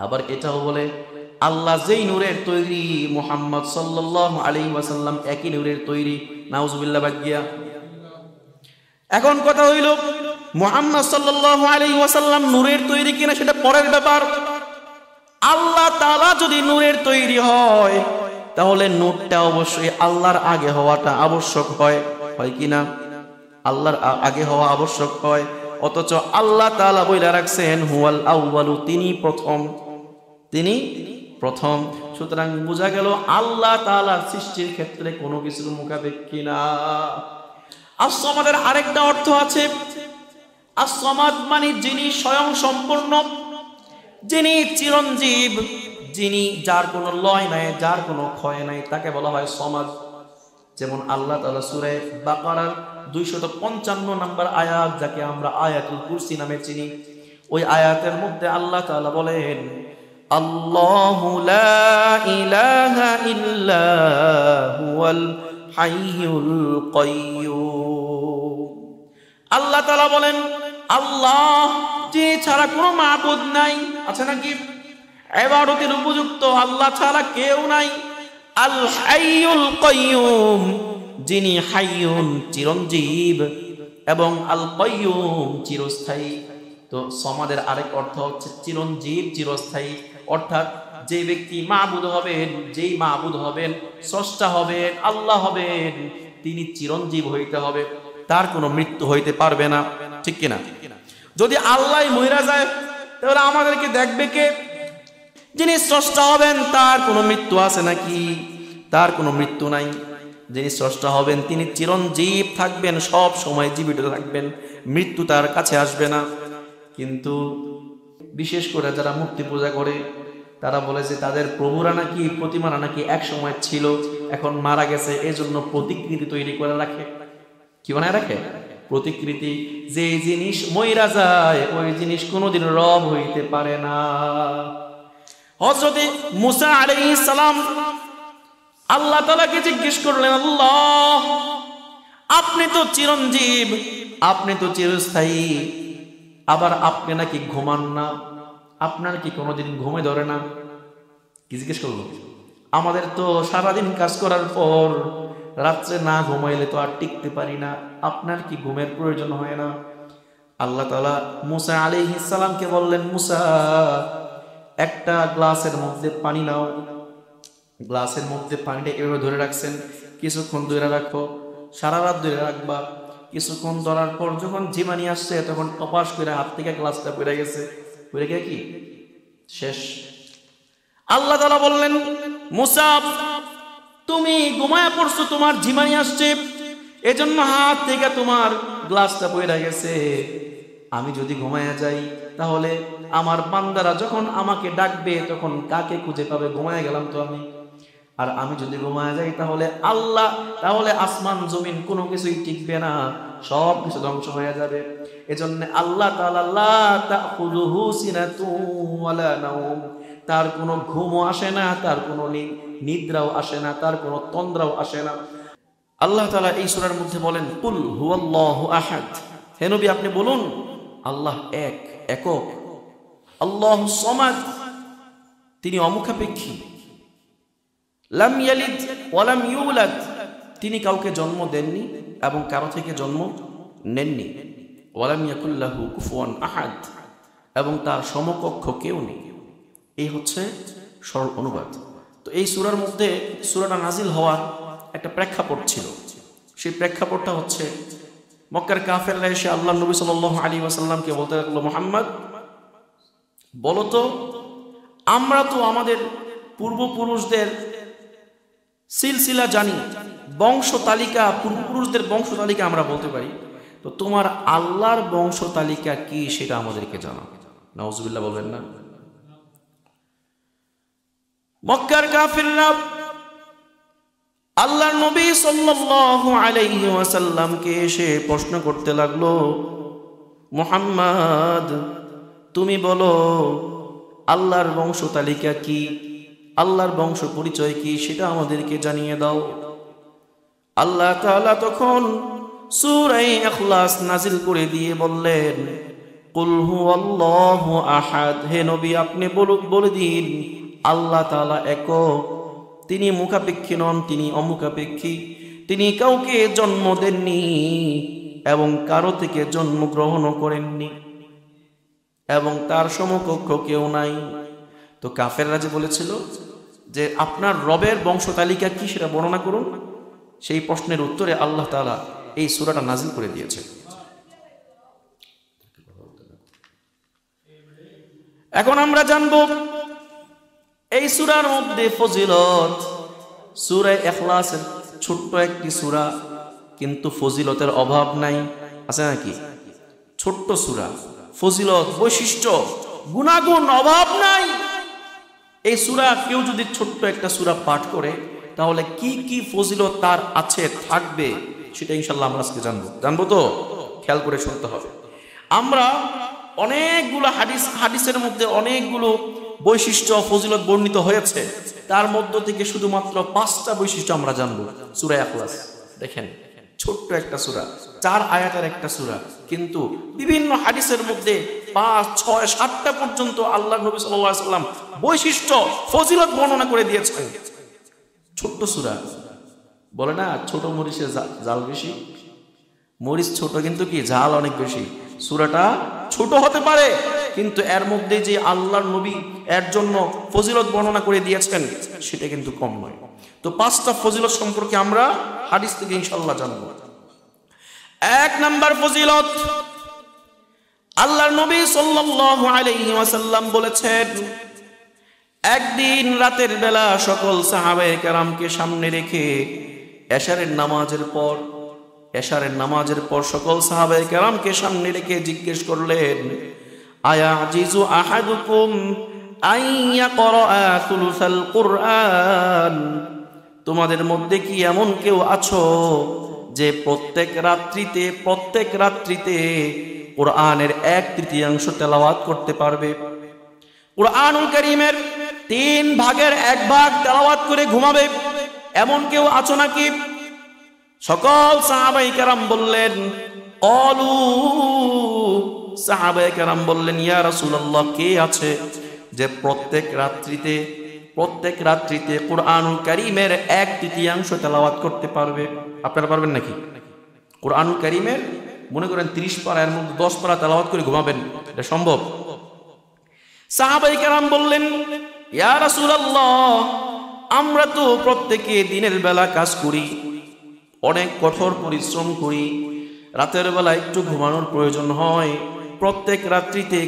আবার এটাও বলে আল্লাহ যেই নূরের তৈরি মুহাম্মদ সাল্লাল্লাহু আলাইহি ওয়াসাল্লাম একই নূরের তৈরি। নাউজুবিল্লাহ বাগিয়া। এখন কথা হইল মুহাম্মদ সাল্লাল্লাহু আলাইহি ওয়াসাল্লাম নূরের তৈরি কিনা সেটা পরের ব্যাপার। আল্লাহ তাআলা যদি নূরের তৈরি হয় তাহলে নূরটা অবশ্যই আল্লাহর আগে হওয়াটা আবশ্যক হয়, হয় কিনা? আল্লাহর আগে হওয়া আবশ্যক হয়। অথচ আল্লাহ তাআলা বইলা রাখছেন হুয়াল আউয়ালু, তিনি প্রথম, তিনি প্রথম। সুতরাং বোঝা গেল আল্লাহ তাআলার সৃষ্টির ক্ষেত্রে কোনো কিছুর মুখাপেক্ষী না। আস-সামাদের আরেকটা অর্থ আছে। আস-সামাদ মানে যিনি স্বয়ং সম্পূর্ণ, যিনি চিরঞ্জীব, যিনি যার কোনো লয় নাই, যার কোনো ক্ষয় নাই, তাকে বলা হয় সমাদ। যেমন আল্লাহ তাআলা সূরা বাকারার 255 নম্বর আয়াত, যাকে আমরা আয়াতুল কুরসি নামে চিনি, ওই আয়াতের মধ্যে আল্লাহ তাআলা বলেন আল্লাহু লা ইলাহা ইল্লা হুয়াল হাইয়ুল কাইয়্যুম। আল্লাহ তাআলা বলেন আল্লাহ যিনি ছাড়া কোনো মাবুদ নাই, আছে নাকি? ইবাদতের উপযুক্ত আল্লাহ ছাড়া কেউ নাই। আল হাইয়ুল কাইয়্যুম, যিনি হাইয়ুন চিরঞ্জীব এবং আল কাইয়্যুম চিরস্থায়ী। তো সমাদের আরেক অর্থ হচ্ছে চিরঞ্জীব, চিরস্থায়ী। অর্থাৎ যে ব্যক্তি মাবুদ হবেন, যেই মাবুদ হবেন, স্রষ্টা হবেন, আল্লাহ হবেন, তিনি চিরঞ্জীব হইতে হবে, তার কোনো মৃত্যু হইতে পারবে না। ঠিক কিনা? যদি আল্লাহ মইরা যায় তাহলে আমাদেরকে দেখবে কে? যিনি স্রষ্টা হবেন তার কোনো মৃত্যু আছে নাকি? তার কোনো মৃত্যু নাই। যিনি স্রষ্টা হবেন তিনি চিরঞ্জীব থাকবেন, সব সময় জীবিত থাকবেন, মৃত্যু তার কাছে আসবে না। কিন্তু বিশেষ করে যারা মূর্তি পূজা করে তারা বলে যে তাদের প্রভুরা নাকি, প্রতিমারা নাকি এক সময় ছিল, এখন মারা গেছে, এজন্য প্রতিকৃতি তৈরি করে রাখে। কি বানায় রাখে? প্রতিকৃতি। যে জিনিস মইরা যায় ওই জিনিস কোনোদিন রব হইতে পারে না। হযরত মুসা আলাইহিস সালাম আল্লাহ তাআলাকে জিজ্ঞেস করলেন, আল্লাহ আপনি তো চিরঞ্জীব, আপনি তো চিরস্থায়ী, আবার আপনি নাকি ঘুমান না, আপনার কি কোনোদিন ঘুমে ধরে না? কি জিজ্ঞেস করলো? আমাদের তো সারাদিন কাজ করার পর রাত্রে না ঘুমাইলে তো আর টিকতে পারি না, আপনার কি ঘুমের প্রয়োজন হয় না? আল্লাহ তাআলা মুসা আলাইহিস সালামকে বললেন, মুসা একটা গ্লাসের মধ্যে পানি নাও। গ্লাসের মধ্যে পানিটা এভাবে ধরে রাখছেন, কিছুক্ষণ ধরে রাখো, সারা রাত ধরে রাখবা। কিছুক্ষণ ধরার পর যখন ঝিমানি আসছে তখন টপাস করে হাত থেকে গ্লাসটা পড়ে গেছে, পড়ে গিয়ে কি শেষ। আল্লাহ তাআলা বললেন, মুসা তুমি ঘুমায়া পড়ছো, তোমার ঝিমানি আসছে, এজন্য হাত থেকে তোমার গ্লাসটা পড়ে গেছে। আমি যদি ঘুমায়া যাই তাহলে আমার বান্দারা যখন আমাকে ডাকবে তখন কাকে খুঁজে পাবে? ঘুমায়া গেলাম তো আমি। আর আমি যদি ঘুমায়া যাই তাহলে আল্লাহ, তাহলে আসমান জমিন কোনো কিছুই টিকবে না, সব কিছু ধ্বংস হয়ে যাবে। এজন্য আল্লাহ তাআলা লা তাখুযুহু সিনাতুন ওয়ালা নাওম, তার কোনো ঘুমও আসে না, তার কোনো নিদ্রাও আসে না, তার কোনো তন্দ্রাও আসে না। আল্লাহ তাআলা এই সূরার মধ্যে বলেন, কুল হুয়াল্লাহু আহাদ, হে নবী আপনি বলুন আল্লাহ এক, একক। আল্লাহুস সামাদ, তিনি অমুখাপেক্ষী। লাম ইয়ালিদ ওয়া লাম ইউলাদ, তিনি কাউকে জন্ম দেননি এবং কারো থেকে জন্ম নেননি। ওয়া লাম ইয়াকুল লাহু কুফুয়ান আহাদ, এবং তার সমকক্ষ কেউ নেই। এই হচ্ছে সরল অনুবাদ। তো এই সূরার মধ্যে, সূরাটা নাজিল হওয়ার একটা প্রেক্ষাপট ছিল। সেই প্রেক্ষাপটটা হচ্ছে মক্কার কাফেররা এসে আল্লাহ নবী সাল্লাল্লাহু আলাইহি ওয়াসাল্লামকে বলতে লাগলো, মুহাম্মদ বলো তো, আমরা তো আমাদের পূর্বপুরুষদের সিলসিলা জানি, বংশ তালিকা, পূর্বপুরুষদের বংশ তালিকা আমরা বলতে পারি, তো তোমার আল্লাহর বংশ তালিকা কি সেটা আমাদেরকে জানাও। নাউজুবিল্লাহ বলবেন না? মক্কার কাফিররা আল্লাহর নবী সাল্লাল্লাহু আলাইহি ওয়াসাল্লামকে এসে প্রশ্ন করতে লাগলো, মুহাম্মদ তুমি বলো আল্লাহর বংশ তালিকা কি, আল্লাহর বংশ পরিচয় কি, সেটা আমাদেরকে জানিয়ে দাও। আল্লাহ তাআলা তখন সূরা ইখলাস নাজিল করে দিয়ে বললেন, কুল হুয়াল্লাহু আহাদ, হে নবী আপনি বলে দিন আল্লাহ তাআলা একক, তিনি মুখাপেক্ষী নন, তিনি অমুখাপেক্ষী, তিনি কাউকে জন্ম দেননি এবং কারো থেকে জন্মগ্রহণ করেননি এবং তার সমকক্ষ কেউ নাই। তো কাফেররা যে বলেছিল যে আপনার রবের বংশ তালিকা কি সেটা বর্ণনা করুন, সেই প্রশ্নের উত্তরে আল্লাহ তাআলা এই সূরাটা নাজিল করে দিয়েছে। এখন আমরা জানব এই সূরার মধ্যে ফজিলত। সূরা ইখলাসের ছোট্ট একটি সূরা, কিন্তু ফজিলতের অভাব নাই, আছে নাকি? ছোট্ট সূরা, ফজিলত, বৈশিষ্ট্য, গুণাগুণ অভাব নাই। এই সূরা কেউ যদি ছোট্ট একটা সূরা পাঠ করে তাহলে কি কি ফজিলত তার আছে, থাকবে, সেটা ইনশাআল্লাহ আমরা আজকে জানবো। তো খেয়াল করে শুনতে হবে। আমরা অনেকগুলো হাদিসের মধ্যে অনেকগুলো বৈশিষ্ট্য ফজিলত বর্ণিত হয়েছে, তার মধ্য থেকে শুধুমাত্র 5টা বৈশিষ্ট্য আমরা জানবো। সূরা ইখলাস দেখেন, ছোট্ট একটা সূরা, 4 আয়াতের একটা সূরা, কিন্তু বিভিন্ন হাদিসের মধ্যে 5, 6, 7টা পর্যন্ত আল্লাহর নবী সাল্লাল্লাহু আলাইহি ওয়াসাল্লাম বৈশিষ্ট্য ফজিলত বর্ণনা করে দিয়েছেন। ছোট্ট সূরা, বলে না ছোট মরিচের জাল বেশি, মরিচ ছোট কিন্তু কি ঝাল অনেক বেশি। সূরাটা ছোট হতে পারে, কিন্তু এর মধ্যে যে আল্লাহর নবী এর জন্য ফজিলত বর্ণনা করে দিয়েছেন সেটা কিন্তু কম নয়। তো 5টা ফজিলত সম্পর্কে আমরা হাদিস থেকে ইনশাআল্লাহ জানব। 1 নাম্বার ফজিলত, আল্লাহর নবী সাল্লাল্লাহু আলাইহি ওয়াসাল্লাম বলেছেন, একদিন রাতের বেলা সকল সাহাবায়ে কেরামকে সামনে রেখে এশারের নামাজের পর সকল সাহাবায়ে কেরামকে সামনে রেখে জিজ্ঞেস করলেন, আয়াজিজু আহাদুকুম আইয়া ক্বরাআ সুলুসাল কুরআন, তোমাদের মধ্যে কি এমন কেউ আছো যে প্রত্যেক রাত্রিতে কোরআনের 1/3 তেলাওয়াত করতে পারবে? কুরআনুল কারীমের 3 ভাগের 1 ভাগ তেলাওয়াত করে ঘুমাবে, এমন কেউ আছো নাকি? সকল সাহাবায়ে কেরাম বললেন, সাহাবায়ে কেরাম বললেন, ইয়া রাসূলুল্লাহ, কে আছে যে প্রত্যেক রাত্রিতে কুরআনুল কারীমের 1/3 তেলাওয়াত করতে পারবে? আপনারা পারবেন নাকি? কুরআনুল কারীমের মনে করেন 30 পারা, এর মধ্যে 10 পারা তেলাওয়াত করে ঘুমাবেন, এটা সম্ভব? সাহাবায়ে কেরাম বললেন, ইয়া রাসূলুল্লাহ, আমরা তো প্রত্যেকে দিনের বেলা কাজ করি, অনেক কঠোর পরিশ্রম করি, রাতের বেলা একটু ঘুমানোর প্রয়োজন হয়, প্রত্যেক রাত্রিতে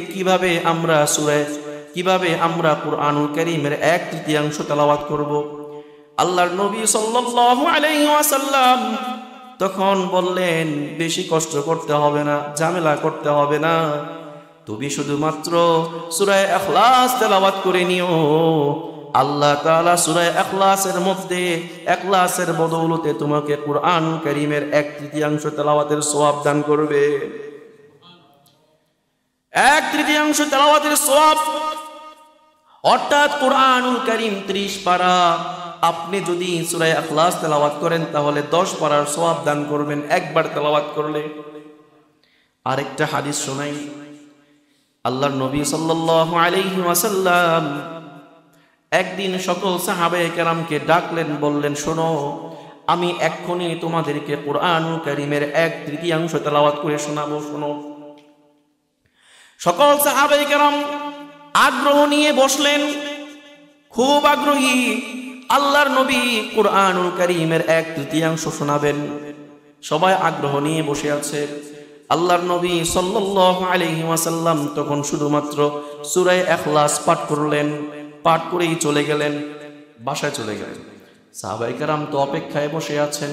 কিভাবে আমরা কুরআনুল কারীমের 1/3 তেলাওয়াত করব? আল্লাহর নবী সাল্লাল্লাহু আলাইহি ওয়াসাল্লাম তখন বললেন, বেশি কষ্ট করতে হবে না, ঝামেলা করতে হবে না, তুমি শুধুমাত্র সূরা ইখলাস তেলাওয়াত করে নিও। আল্লাহ তাআলা সূরা ইখলাসের মধ্যে ইখলাসের বদৌলতে তোমাকে কুরআনুল কারীমের 1/3 তেলাওয়াতের সওয়াব দান করবে। 1/3 তেলাওয়াতের সওয়াব, অর্থাৎ কুরআনুল কারীম 30 পারা, আপনি যদি সূরা ইখলাস তেলাওয়াত করেন তাহলে 10 পারার সওয়াব দান করবেন একবার তেলাওয়াত করলে। আরেকটা হাদিস শোনাই, আল্লাহর নবী সাল্লাল্লাহু আলাইহি ওয়াসাল্লাম একদিন সকল সাহাবায়ে কেরামকে ডাকলেন, বললেন, শোনো, আমি এক্ষুনি তোমাদেরকে কুরআনুল কারীমের 1/3 তেলাওয়াত করে শোনাবো, শোনো। সকল সাহাবায়ে কেরাম আগ্রহ নিয়ে বসলেন, খুব আগ্রহী, আল্লাহর নবী কুরআনুল কারীমের 1/3 শোনাবেন, সবাই আগ্রহ নিয়ে বসে আছে। আল্লাহর নবী সাল্লাল্লাহু আলাইহি ওয়াসাল্লাম তখন শুধুমাত্র সূরা ইখলাস পাঠ করলেন, পাঠ করেই চলে গেলেন, বাসায় চলে গেলেন। সাহাবায়ে কেরাম তো অপেক্ষায় বসে আছেন,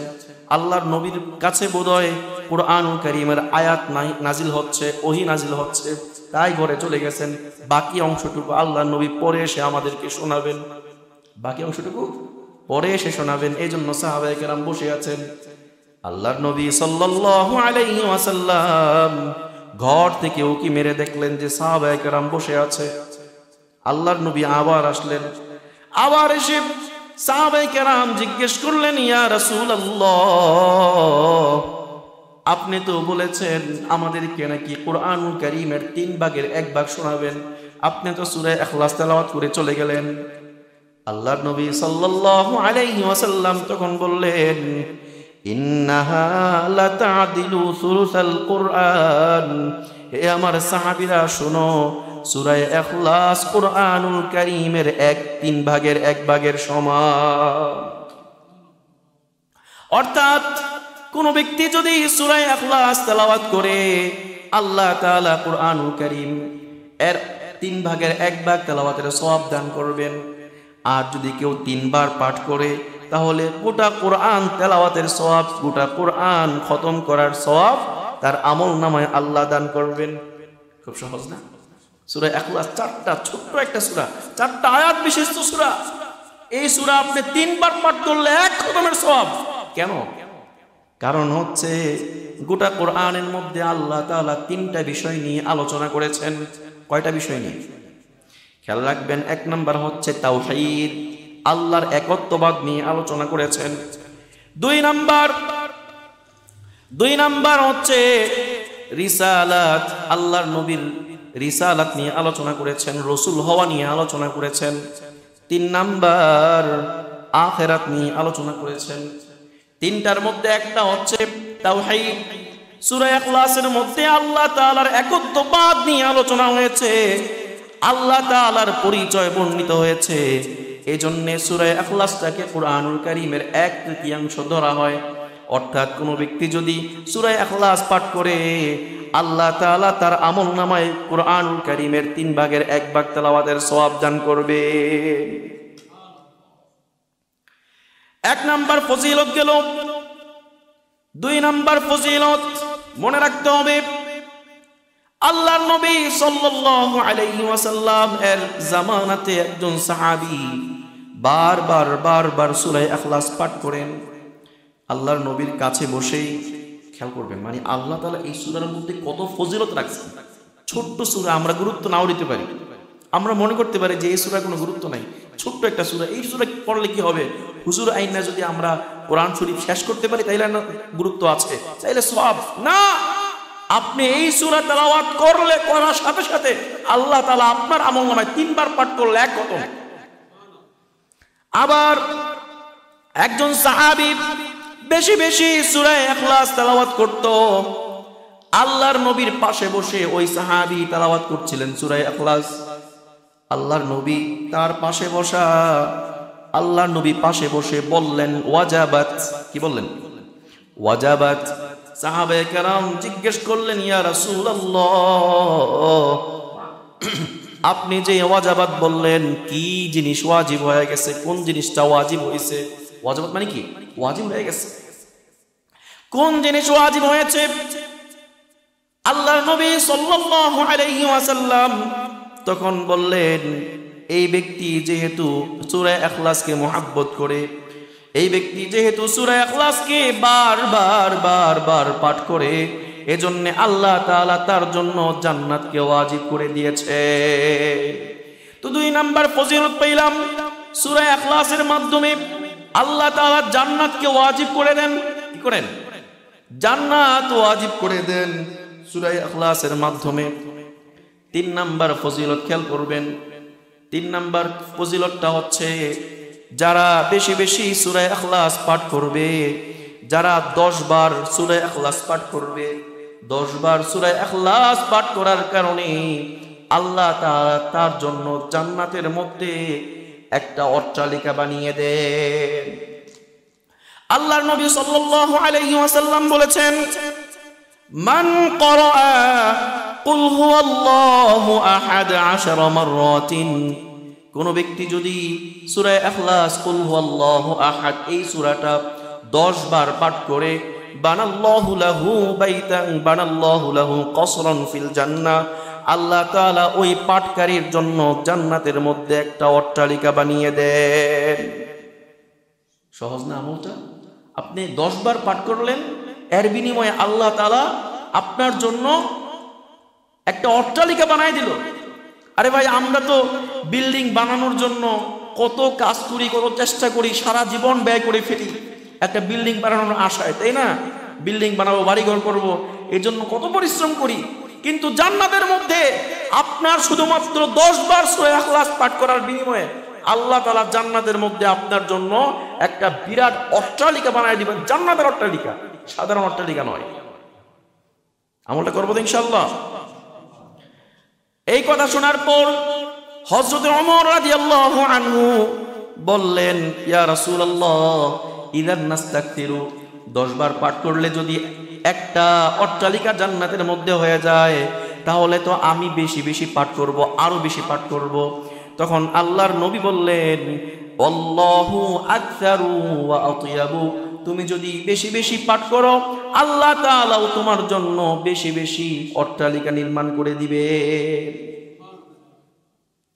আল্লাহর নবীর কাছে বোধহয় কুরআনুল কারীমের আয়াত নাজিল হচ্ছে, ওহী নাজিল হচ্ছে, তাই ঘরে চলে গেছেন। বাকি অংশটুকু আল্লাহর নবী পরে এসে আমাদেরকে শোনাবেন, এই জন্য সাহাবায়ে কেরাম বসে আছেন। আল্লাহর নবী সাল্লাল্লাহু আলাইহি ওয়াসাল্লাম ঘর থেকে উকি মেরে দেখলেন যে সাহাবায়ে কেরাম বসে আছে। আল্লাহর নবী আবার আসলেন, আবার এসে সাহাবায়ে কেরাম জিজ্ঞেস করলেন, ইয়া রাসূলুল্লাহ, আপনি তো বলেছেন আমাদেরকে নাকি কোরআনুল কারীমের 3 ভাগের 1 ভাগ শোনাবেন, আপনি তো সূরা ইখলাস তেলাওয়াত করে চলে গেলেন। আল্লাহর নবী সাল্লাল্লাহু আলাইহি ওয়াসাল্লাম তখন বললেন, ইন্নাহা লাতাদিলু সুলুসাল কুরআন। হে আমার সাহাবীরা শোনো, সূরা ইখলাস কোরআনুল কারীমের 3 ভাগের 1 ভাগের সমান। অর্থাৎ কোন ব্যক্তি যদি সূরা ইখলাস তেলাওয়াত করে, আল্লাহ তাআলা কোরআনুল কারীম এর 3 ভাগের 1 ভাগ তেলাওয়াতের সওয়াব দান করবেন। আর যদি কেউ 3 বার পাঠ করে, তাহলে গোটা কোরআন তেলাওয়াতের সওয়াব, গোটা কোরআন খতম করার সওয়াব তার আমলনামায় আল্লাহ দান করবেন। খুব সহজ না? সূরা ইখলাস 4টা ছোট্ট একটা সূরা, 4টা আয়াত বিশিষ্ট সূরা। এই সূরা আপনি 3 বার পাঠ করলে 1 খতমের সওয়াব। কেন? কারণ হচ্ছে গোটা কোরআনের মধ্যে আল্লাহ তাআলা 3টা বিষয় নিয়ে আলোচনা করেছেন। কয়টা বিষয় নিয়ে? খেয়াল রাখবেন। 1 নাম্বার হচ্ছে তাওহীদ, আল্লাহর একত্ববাদ নিয়ে আলোচনা করেছেন। 2 নাম্বার হচ্ছে রিসালাত, আল্লাহর নবীর রিসালাত নিয়ে আলোচনা করেছেন, রাসূল হওয়া নিয়ে আলোচনা করেছেন। 3 নাম্বার আখিরাত নিয়ে আলোচনা করেছেন। 3টার মধ্যে একটা হচ্ছে তাওহীদ। সূরা ইখলাসের মধ্যে আল্লাহ তাআলার একত্ববাদ নিয়ে আলোচনা হয়েছে, আল্লাহ তাআলার পরিচয় বর্ণিত হয়েছে। এজন্য সূরা ইখলাসটাকে কোরআনুল কারীমের 1/3 ধরা হয়। অর্থাৎ কোনো ব্যক্তি যদি সূরা ইখলাস পাঠ করে, আল্লাহ তাআলা তার আমলনামায় কোরআনুল কারীমের 3 ভাগের 1 ভাগ তেলাওয়াতের সওয়াব দান করবে। 1 নাম্বার ফজিলত গেল। 2 নাম্বার ফজিলত মনে রাখতে হবে, আল্লাহর নবী সাল্লাল্লাহু আলাইহি ওয়াসাল্লাম এর জামানাতে একজন সাহাবী বারবার সূরা ইখলাস পাঠ করেন। আল্লাহর নবীর কাছে বসেই, খেয়াল করবেন, মানে আল্লাহ তাআলা এই সূরার মধ্যে কত ফজিলত রাখছেন। ছোট্ট সূরা, আমরা গুরুত্ব নাও দিতে পারি, আমরা মনে করতে পারি যে এই সূরার কোনো গুরুত্ব নাই, ছোট্ট একটা সূরা, এই সূরা পড়লে কি হবে, হুজুর আইনা যদি আমরা কোরআন শরীফ শেষ করতে পারি তাইলে গুরুত্ব আছে, চাইলে সওয়াব না। আপনি এই সূরা তেলাওয়াত করার সাথে সাথে আল্লাহ তাআলা আপনার আমলনামায় 3 বার পাঠ করলে 1 খতম। আবার একজন সাহাবী বেশি সূরা ইখলাস তেলাওয়াত করত। আল্লাহর নবীর পাশে বসে ওই সাহাবী তেলাওয়াত করছিলেন সূরা ইখলাস। আল্লাহর নবী তার পাশে বসা, আল্লাহর নবী পাশে বসে বললেন ওয়াজাবাত। কি বললেন? ওয়াজাবাত। সাহাবায়ে কেরাম জিজ্ঞেস করলেন, ইয়া রাসূলুল্লাহ, আপনি যে ওয়াজাবাত বললেন, কি জিনিস ওয়াজিব হয়ে গেছে? কোন জিনিসটা ওয়াজিব হয়েছে? ওয়াজাবাত মানে কি? ওয়াজিব হয়ে গেছে। কোন জিনিস ওয়াজিব হয়েছে? আল্লাহর নবী সাল্লাল্লাহু আলাইহি ওয়াসাল্লাম তখন বললেন, এই ব্যক্তি যেহেতু সূরা ইখলাসকে মুহাব্বত করে, এই ব্যক্তি যেহেতু সূরা ইখলাসকে বারবার পাঠ করে, এজন্য আল্লাহ তাআলা তার জন্য জান্নাতকে ওয়াজিব করে দিয়েছে। তো 2 নাম্বার ফজিলত পেলাম, সূরা ইখলাসের মাধ্যমে আল্লাহ তাআলা জান্নাতকে ওয়াজিব করে দেন। কি করেন? জান্নাত ওয়াজিব করে দেন সূরা ইখলাসের মাধ্যমে। 3 নাম্বার ফজিলত খেয়াল করবেন। 3 নাম্বার ফজিলতটা হচ্ছে, যারা বেশি সূরা ইখলাস পাঠ করবে, যারা 10 বার সূরা ইখলাস পাঠ করবে, 10 বার সূরা ইখলাস পাঠ করার কারণে আল্লাহ তাআলা তার জন্য জান্নাতের মধ্যে একটা অট্টালিকা বানিয়ে দেন। আল্লাহর নবী সাল্লাল্লাহু আলাইহি ওয়াসাল্লাম বলেছেন, মান ক্বারা কুল হুয়াল্লাহু আহাদ 10 মাররাতিন, কোন ব্যক্তি যদি সূরা ইখলাস কুল হুয়াল্লাহু আহাদ এই সূরাটা 10 বার পাঠ করে, বানাল্লাহু লাহু বাইতান, বানাল্লাহু লাহু কসরান ফিল জান্নাহ, আল্লাহ তাআলা ওই পাঠকারীর জন্য জান্নাতের মধ্যে একটা অট্টালিকা বানিয়ে দেন। সহজ না আমলটা? আপনি 10 বার পাঠ করলেন, এর বিনিময়ে আল্লাহ তাআলা আপনার জন্য একটা অট্টালিকা বানাই দিল। আরে ভাই, আমরা তো বিল্ডিং বানানোর জন্য কত কাজ করি, কত চেষ্টা করি, সারা জীবন ব্যয় করে ফেলি একটা বিল্ডিং বানানোর আশায়, তাই না? বিল্ডিং বানাবো, বাড়িঘর করব, এই জন্য কত পরিশ্রম করি, কিন্তু জান্নাতের মধ্যে আপনার শুধুমাত্র 10 বার সূরা ইখলাস পাঠ করার বিনিময়ে আল্লাহ তাআলা জান্নাতের মধ্যে আপনার জন্য একটা বিরাট অট্টালিকা বানায় দিবেন। জান্নাতের অট্টালিকা, সাধারণ অট্টালিকা নয়। আমলটা করবো তো ইনশাআল্লাহ। এই কথা শোনার পর হযরত ওমর রাদিয়াল্লাহু আনহু বললেন, ইয়া রাসূলুল্লাহ ইযান নাস্তাকতিরু, 10 বার পাঠ করলে যদি একটা অট্টালিকা জান্নাতের মধ্যে হয়ে যায়, তাহলে তো আমি বেশি বেশি পাঠ করব, আরো বেশি পাঠ করব। তখন আল্লাহর নবী বললেন, আল্লাহু আকসারু ওয়া আতয়াবু, তুমি যদি বেশি বেশি পাঠ করো, আল্লাহ তাআলাও তোমার জন্য বেশি বেশি অট্টালিকা নির্মাণ করে দিবে।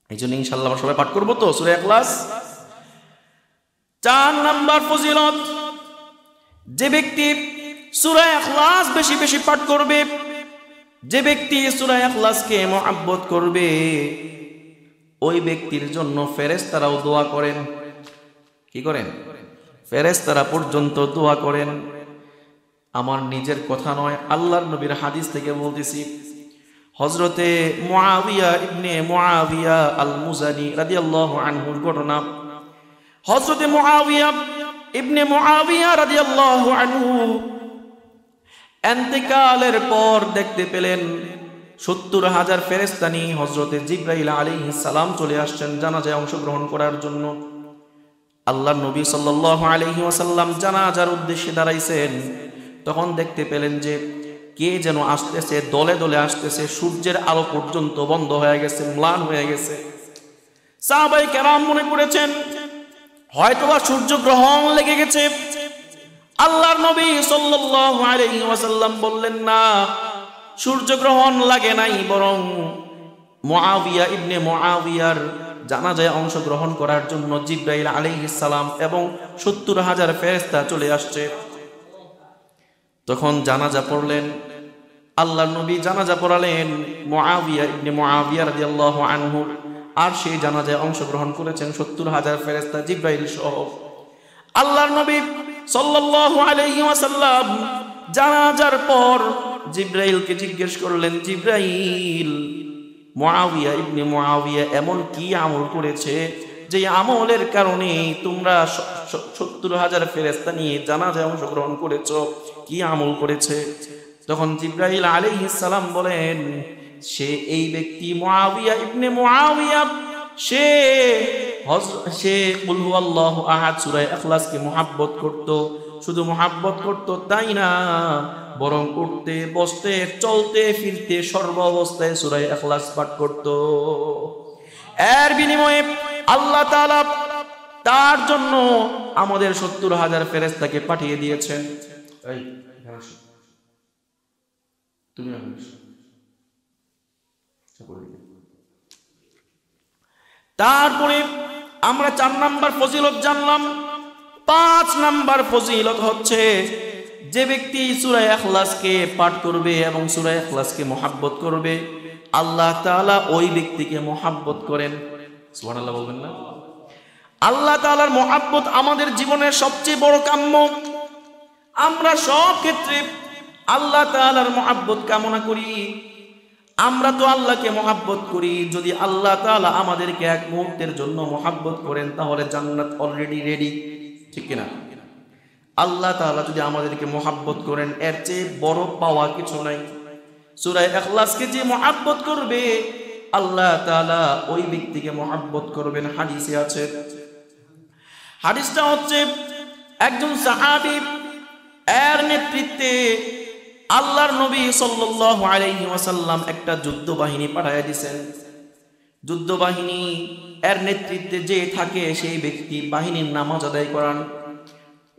এই জন্য ইনশাআল্লাহ আমরা সবাই পাঠ করবো তো সূরা ইখলাস। 4 নাম্বার ফজিলত, যে ব্যক্তি সূরা ইখলাস বেশি বেশি পাঠ করবে, যে ব্যক্তি সূরা ইখলাসকে মহব্বত করবে, ওই ব্যক্তির জন্য ফেরেশতারাও দোয়া করেন। কি করেন? ফেরেশতারা পর্যন্ত দোয়া করেন। আমার নিজের কথা নয়, আল্লাহর নবীর হাদিস থেকে বলতেছি। হযরতে মুআবিয়া ইবনে মুআবিয়া আল মুজানি রাদিয়াল্লাহু আনহুর ঘটনা। হযরতে মুআবিয়া ইবনে মুআবিয়া রাদিয়াল্লাহু আনহু ইন্তেকালের পর দেখতে পেলেন 70,000 ফেরেশতা নিয়ে হযরতে জিবরাইল আলাইহিস সালাম চলে আসছেন জানাজায় অংশগ্রহণ করার জন্য। আল্লাহর নবী সাল্লাল্লাহু আলাইহি ওয়াসাল্লাম জানাজার উদ্দেশ্যে দাঁড়াইছেন। তখন দেখতে পেলেন যে কে যেন আসতেছে, দলে দলে আসতেছে। সূর্যের আলো পর্যন্ত বন্ধ হয়ে গেছে, ম্লান হয়ে গেছে। সাহাবায়ে কেরাম মনে করেছেন হয়তোবা সূর্যগ্রহণ লেগে গেছে। আল্লাহর নবী সাল্লাল্লাহু আলাইহি ওয়াসাল্লাম বললেন, না, সূর্যগ্রহণ লাগে নাই, বরং মুআবিয়া ইবনে মুআবিয়ার জানাজায় অংশগ্রহণ করার জন্য জিবরাইল আলাইহিস সালাম এবং 70,000 ফেরেশতা চলে আসছে। তখন জানাজা পড়লেন, আল্লাহর নবী জানাজা পড়ালেন মুআবিয়া ইবনে মুআবিয়া রাদিয়াল্লাহু আনহু, আর সেই জানাজায় অংশগ্রহণ করেছেন 70,000 ফেরেশতা জিবরাইল সহ। আল্লাহর নবী সাল্লাল্লাহু আলাইহি ওয়াসাল্লাম জানাজার পর জিবরাইলকে জিজ্ঞেস করলেন, জিবরাইল, মুআবিয়া ইবনে মুআবিয়া এমন কি আমল করেছে যে আমলের কারণে তোমরা 70,000 ফেরেশতা নিয়ে জানাজায় অংশগ্রহণ করেছো? কি আমল করেছে? তখন জিবরাইল আলাইহিস সালাম বলেন, সে এই ব্যক্তি মুআবিয়া ইবনে মুআবিয়া, সে কুল হুয়াল্লাহু আহাদ সূরা ইখলাসকে মুহাব্বত করত। শুধু মুহাব্বত করত তাই না, বরং উঠতে বসতে চলতে ফিরতে সর্ব অবস্থায় সূরা ইখলাস পাঠ করত। এর বিনিময়ে আল্লাহ তাআলা তার জন্য আমাদের 70,000 ফেরেশতাকে পাঠিয়ে দিয়েছেন। তারপরে আমরা 4 নাম্বার ফজিলত জানলাম। 5 নাম্বার ফজিলত হচ্ছে, যে ব্যক্তি সূরা ইখলাসকে পাঠ করবে এবং সূরা ইখলাসকে মুহাব্বত করবে, আল্লাহ তাআলা ওই ব্যক্তিকে মুহাব্বত করেন। সুবহানাল্লাহ বলবেন না? আল্লাহ তাআলার মুহাব্বত আমাদের জীবনের সবচেয়ে বড় কাম্য। আমরা সব ক্ষেত্রে আল্লাহ তাআলার মুহাব্বত কামনা করি। আমরা তো আল্লাহকে মুহাব্বত করি। যদি আল্লাহ তাআলা আমাদেরকে এক মুহূর্তের জন্য মুহাব্বত করেন, তাহলে জান্নাত অলরেডি রেডি, ঠিক কিনা? আল্লাহ তাআলা যদি আমাদেরকে মুহাব্বত করেন, এর চেয়ে বড় পাওয়া কিছু নাই। সূরা ইখলাসকে যে মুহাব্বত করবে, আল্লাহ তাআলা ওই ব্যক্তিকে মুহাব্বত করবেন। হাদিসে আছে, হাদিসটা হচ্ছে একজন সাহাবী এর নেতৃত্বে আল্লাহর নবী সাল্লাল্লাহু আলাইহি ওয়াসাল্লাম একটা যুদ্ধ বাহিনী পাঠিয়ে দিয়েছেন। যুদ্ধ বাহিনী এর নেতৃত্বে যে থাকে সেই ব্যক্তি বাহিনীর নামাজ আদায় করান।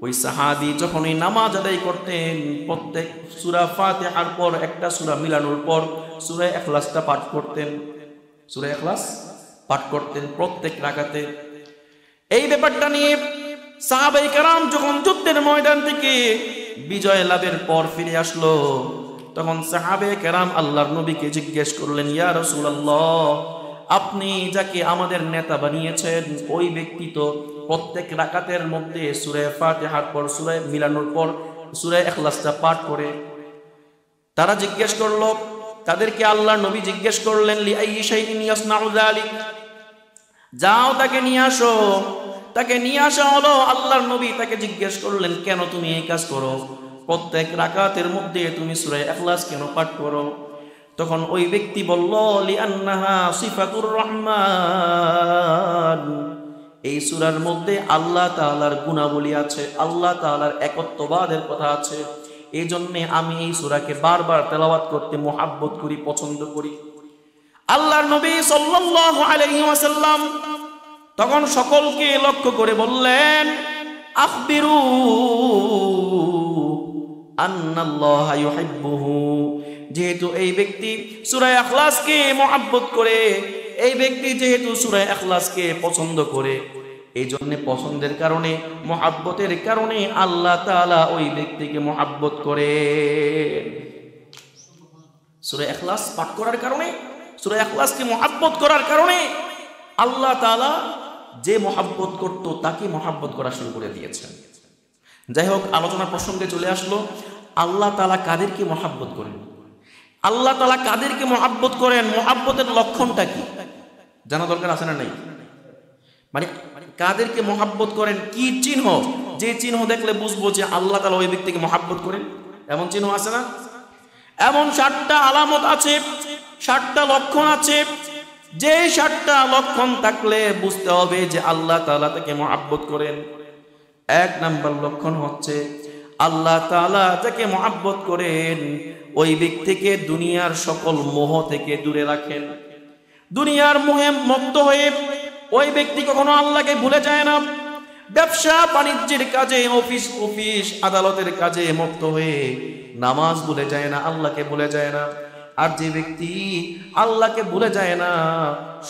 ওই সাহাবী যখন এই নামাজ আদায় করতেন, প্রত্যেক সূরা ফাতিহার পর একটা সূরা মিলানোর পর সূরা ইখলাসটা পাঠ করতেন। সূরা ইখলাস পাঠ করতেন প্রত্যেক রাকাতে। এই ব্যাপারটা নিয়ে সাহাবায়ে কেরাম যখন যুদ্ধের ময়দান থেকে বিজয় লাভের পর ফিরে আসলো, তখন সাহাবায়ে কেরাম আল্লাহর নবীকে জিজ্ঞেস করলেন, ইয়া রাসূলুল্লাহ, আপনি যাকে আমাদের নেতা বানিয়েছেন, ওই ব্যক্তি তো প্রত্যেক রাকাতের মধ্যে সূরা ফাতিহার পর সূরা মিলানোর পর সূরা ইখলাসটা পাঠ করে তারা জিজ্ঞেস করলো, তাদেরকে আল্লাহর নবী জিজ্ঞেস করলেন, লি আইয়ি শাইইন ইয়াসনাউ যালিক, যাও তাকে নিয়ে আসো। তাকে নিয়ে আসা হলো। আল্লাহর নবী তাকে জিজ্ঞেস করলেন, কেন তুমি এই কাজ করো? প্রত্যেক রাকাতের মধ্যে তুমি সূরা ইখলাস কেন পাঠ করো? তখন ওই ব্যক্তি বলল, লিআন্নাহা সিফাতুর রহমান, এই সূরার মধ্যে আল্লাহ তাআলার গুণাবলী আছে, আল্লাহ তাআলার একত্ববাদের কথা আছে। এই জন্য আমি এই সূরাকে বারবার তেলাওয়াত করতে মুহাব্বত করি, পছন্দ করি। আল্লাহর নবী সাল্লাল্লাহু আলাইহি ওয়াসাল্লাম তখন সকলকে লক্ষ্য করে বললেন, আখবিরু আন্নাল্লাহা ইউহিব্বুহু, যেহেতু এই ব্যক্তি সূরা ইখলাসকে মুহাব্বত করে, এই ব্যক্তি যেহেতু সূরা ইখলাসকে পছন্দ করে, এই জন্য পছন্দের কারণে, মুহাব্বতের কারণে আল্লাহ তাআলা ওই ব্যক্তিকে মুহাব্বত করে। সূরা ইখলাস পাঠ করার কারণে, সূরা ইখলাসকে মুহাব্বত করার কারণে আল্লাহ তাআলা যে মুহাব্বত করত তাকে মুহাব্বত করা শুরু করে দিয়েছেন। যাই হোক, আলোচনা প্রসঙ্গে চলে আসলো, আল্লাহ তাআলা কাদেরকে মুহাব্বত করেন? আল্লাহ তাআলা কাদেরকে মুহাব্বত করেন? মুহাব্বতের লক্ষণটা কি জানা দরকার আছে না নাই? মানে কাদেরকে মুহাব্বত করেন, কি চিহ্ন, যে চিহ্ন দেখলে বুঝবো যে আল্লাহ তাআলা ওই ব্যক্তিকে মুহাব্বত করেন, এমন চিহ্ন আছে না? এমন 7টা আলামত আছে, 7টা লক্ষণ আছে। যে 7টা লক্ষণ থাকলে বুঝতে হবে যে আল্লাহ তাআলা তাকে মুহাব্বত করেন। 1 নাম্বার লক্ষণ হচ্ছে, আল্লাহ তাআলা যাকে মুহাব্বত করেন ওই ব্যক্তিকে দুনিয়ার সকল মোহ থেকে দূরে রাখেন। দুনিয়ার মোহে মুক্ত হয়ে ওই ব্যক্তি কখনো আল্লাহকে ভুলে যায় না। ব্যবসা বাণিজ্যের কাজে, অফিস আদালতের কাজে মুক্ত হয়ে নামাজ ভুলে যায় না, আল্লাহকে ভুলে যায় না। আর যে ব্যক্তি আল্লাহকে ভুলে যায় না,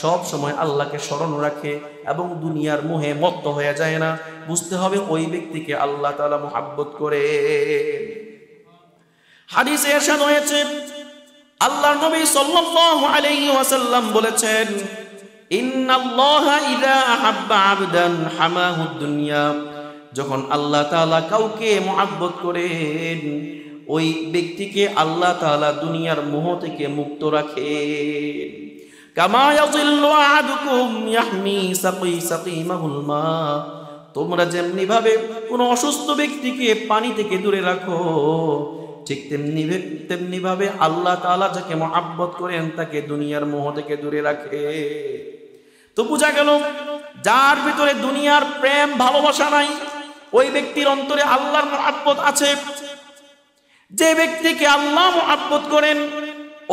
সব সময় আল্লাহকে স্মরণ রাখে এবং দুনিয়ার মোহে মত্ত হয়ে যায় না, বুঝতে হবে ওই ব্যক্তিকে আল্লাহ তাআলা মুহাব্বত করে। হাদিসে ইরশাদ হয়েছে, আল্লাহর নবী সাল্লাল্লাহু আলাইহি ওয়াসাল্লাম বলেছেন, ইন্নাল্লাহা ইযা আহাব্বা আবদান হামাহুদ দুনিয়া, যখন আল্লাহ তাআলা কাউকে মুহাব্বত করেন ওই ব্যক্তিকে আল্লাহ তাআলা দুনিয়ার মোহ থেকে মুক্ত রাখেন। কামা ইয়াযিল্লু আহাদুকুম ইয়াহমি সাকিমাহুল মা, তোমরা যেমনি ভাবে কোন অসুস্থ ব্যক্তিকে পানি থেকে দূরে রাখো, ঠিক তেমনি ভাবে আল্লাহ তাআলা যাকে মুহাব্বত করেন তাকে দুনিয়ার মোহ থেকে দূরে রাখে। তো বোঝা গেল, যার ভিতরে দুনিয়ার প্রেম ভালোবাসা নাই, ওই ব্যক্তির অন্তরে আল্লাহর মুহাব্বত আছে। যে ব্যক্তিকে আল্লাহ মুহাব্বত করেন